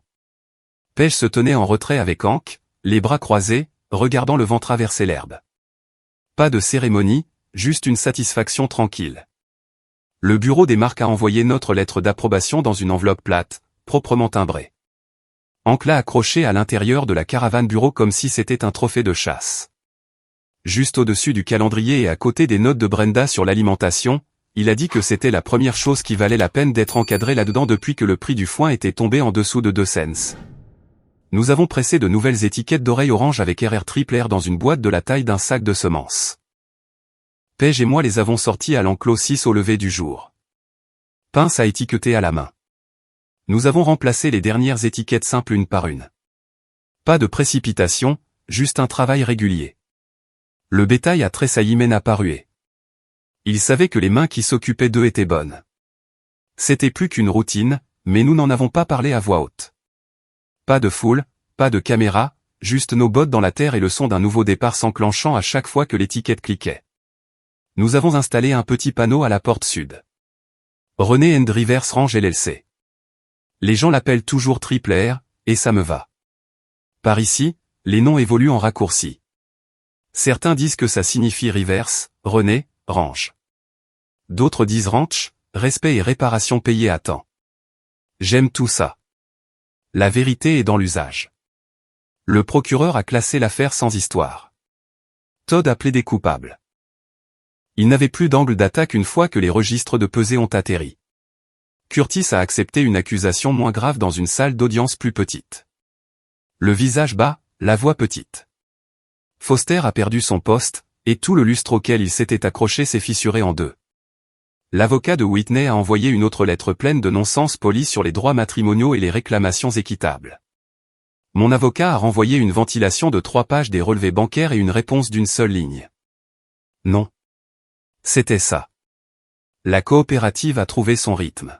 Paige se tenait en retrait avec Hank, les bras croisés, regardant le vent traverser l'herbe. Pas de cérémonie, juste une satisfaction tranquille. Le bureau des marques a envoyé notre lettre d'approbation dans une enveloppe plate, proprement timbrée. Ancla accroché à l'intérieur de la caravane bureau comme si c'était un trophée de chasse. Juste au-dessus du calendrier et à côté des notes de Brenda sur l'alimentation, il a dit que c'était la première chose qui valait la peine d'être encadrée là-dedans depuis que le prix du foin était tombé en dessous de 2 cents. Nous avons pressé de nouvelles étiquettes d'oreilles orange avec RR triple R dans une boîte de la taille d'un sac de semences. Paige et moi les avons sortis à l'enclos 6 au lever du jour. Pince à étiqueter à la main. Nous avons remplacé les dernières étiquettes simples une par une. Pas de précipitation, juste un travail régulier. Le bétail a tressailli mais n'a pas rué. Il savait que les mains qui s'occupaient d'eux étaient bonnes. C'était plus qu'une routine, mais nous n'en avons pas parlé à voix haute. Pas de foule, pas de caméra, juste nos bottes dans la terre et le son d'un nouveau départ s'enclenchant à chaque fois que l'étiquette cliquait. Nous avons installé un petit panneau à la porte sud. René and Rivers Range LLC. Les gens l'appellent toujours Triple R, et ça me va. Par ici, les noms évoluent en raccourci. Certains disent que ça signifie Rivers, René, Range. D'autres disent Ranch, respect et réparation payée à temps. J'aime tout ça. La vérité est dans l'usage. Le procureur a classé l'affaire sans histoire. Todd a plaidé coupable. Il n'avait plus d'angle d'attaque une fois que les registres de pesée ont atterri. Curtis a accepté une accusation moins grave dans une salle d'audience plus petite. Le visage bas, la voix petite. Foster a perdu son poste, et tout le lustre auquel il s'était accroché s'est fissuré en deux. L'avocat de Whitney a envoyé une autre lettre pleine de non-sens poli sur les droits matrimoniaux et les réclamations équitables. Mon avocat a renvoyé une ventilation de 3 pages des relevés bancaires et une réponse d'une seule ligne. Non. C'était ça. La coopérative a trouvé son rythme.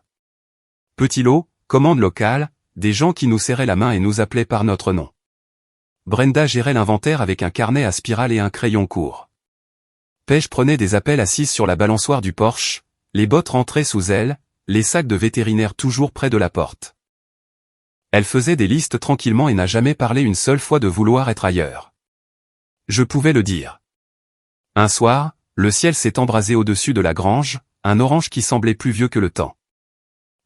Petit lot, commande locale, des gens qui nous serraient la main et nous appelaient par notre nom. Brenda gérait l'inventaire avec un carnet à spirale et un crayon court. Paige prenait des appels assises sur la balançoire du Porsche, les bottes rentraient sous elle, les sacs de vétérinaire toujours près de la porte. Elle faisait des listes tranquillement et n'a jamais parlé une seule fois de vouloir être ailleurs. Je pouvais le dire. Un soir, le ciel s'est embrasé au-dessus de la grange, un orange qui semblait plus vieux que le temps.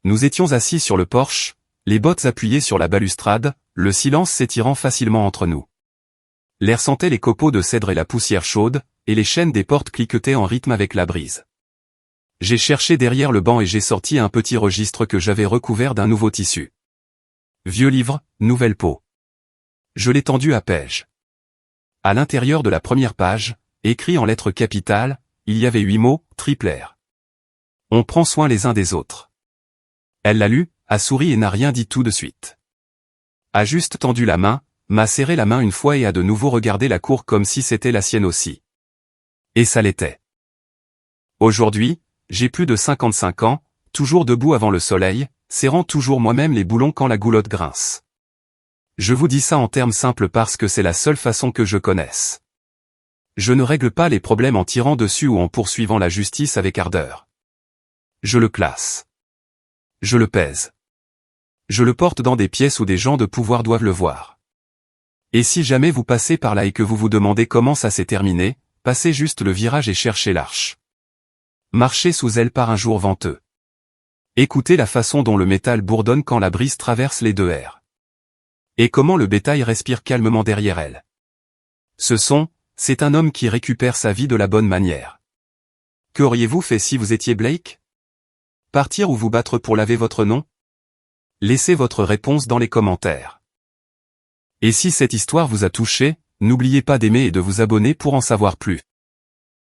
Nous étions assis sur le porche, les bottes appuyées sur la balustrade, le silence s'étirant facilement entre nous. L'air sentait les copeaux de cèdre et la poussière chaude, et les chaînes des portes cliquetaient en rythme avec la brise. J'ai cherché derrière le banc et j'ai sorti un petit registre que j'avais recouvert d'un nouveau tissu. Vieux livre, nouvelle peau. Je l'ai tendu à Paige. À l'intérieur de la première page, écrit en lettres capitales, il y avait 8 mots, Triple R. On prend soin les uns des autres. Elle l'a lu, a souri et n'a rien dit tout de suite. A juste tendu la main, m'a serré la main une fois et a de nouveau regardé la cour comme si c'était la sienne aussi. Et ça l'était. Aujourd'hui, j'ai plus de 55 ans, toujours debout avant le soleil, serrant toujours moi-même les boulons quand la goulotte grince. Je vous dis ça en termes simples parce que c'est la seule façon que je connaisse. Je ne règle pas les problèmes en tirant dessus ou en poursuivant la justice avec ardeur. Je le classe. Je le pèse. Je le porte dans des pièces où des gens de pouvoir doivent le voir. Et si jamais vous passez par là et que vous vous demandez comment ça s'est terminé, passez juste le virage et cherchez l'arche. Marchez sous elle par un jour venteux. Écoutez la façon dont le métal bourdonne quand la brise traverse les deux airs. Et comment le bétail respire calmement derrière elle. Ce son, c'est un homme qui récupère sa vie de la bonne manière. Qu'auriez-vous fait si vous étiez Blake? Partir ou vous battre pour laver votre nom? Laissez votre réponse dans les commentaires. Et si cette histoire vous a touché, n'oubliez pas d'aimer et de vous abonner pour en savoir plus.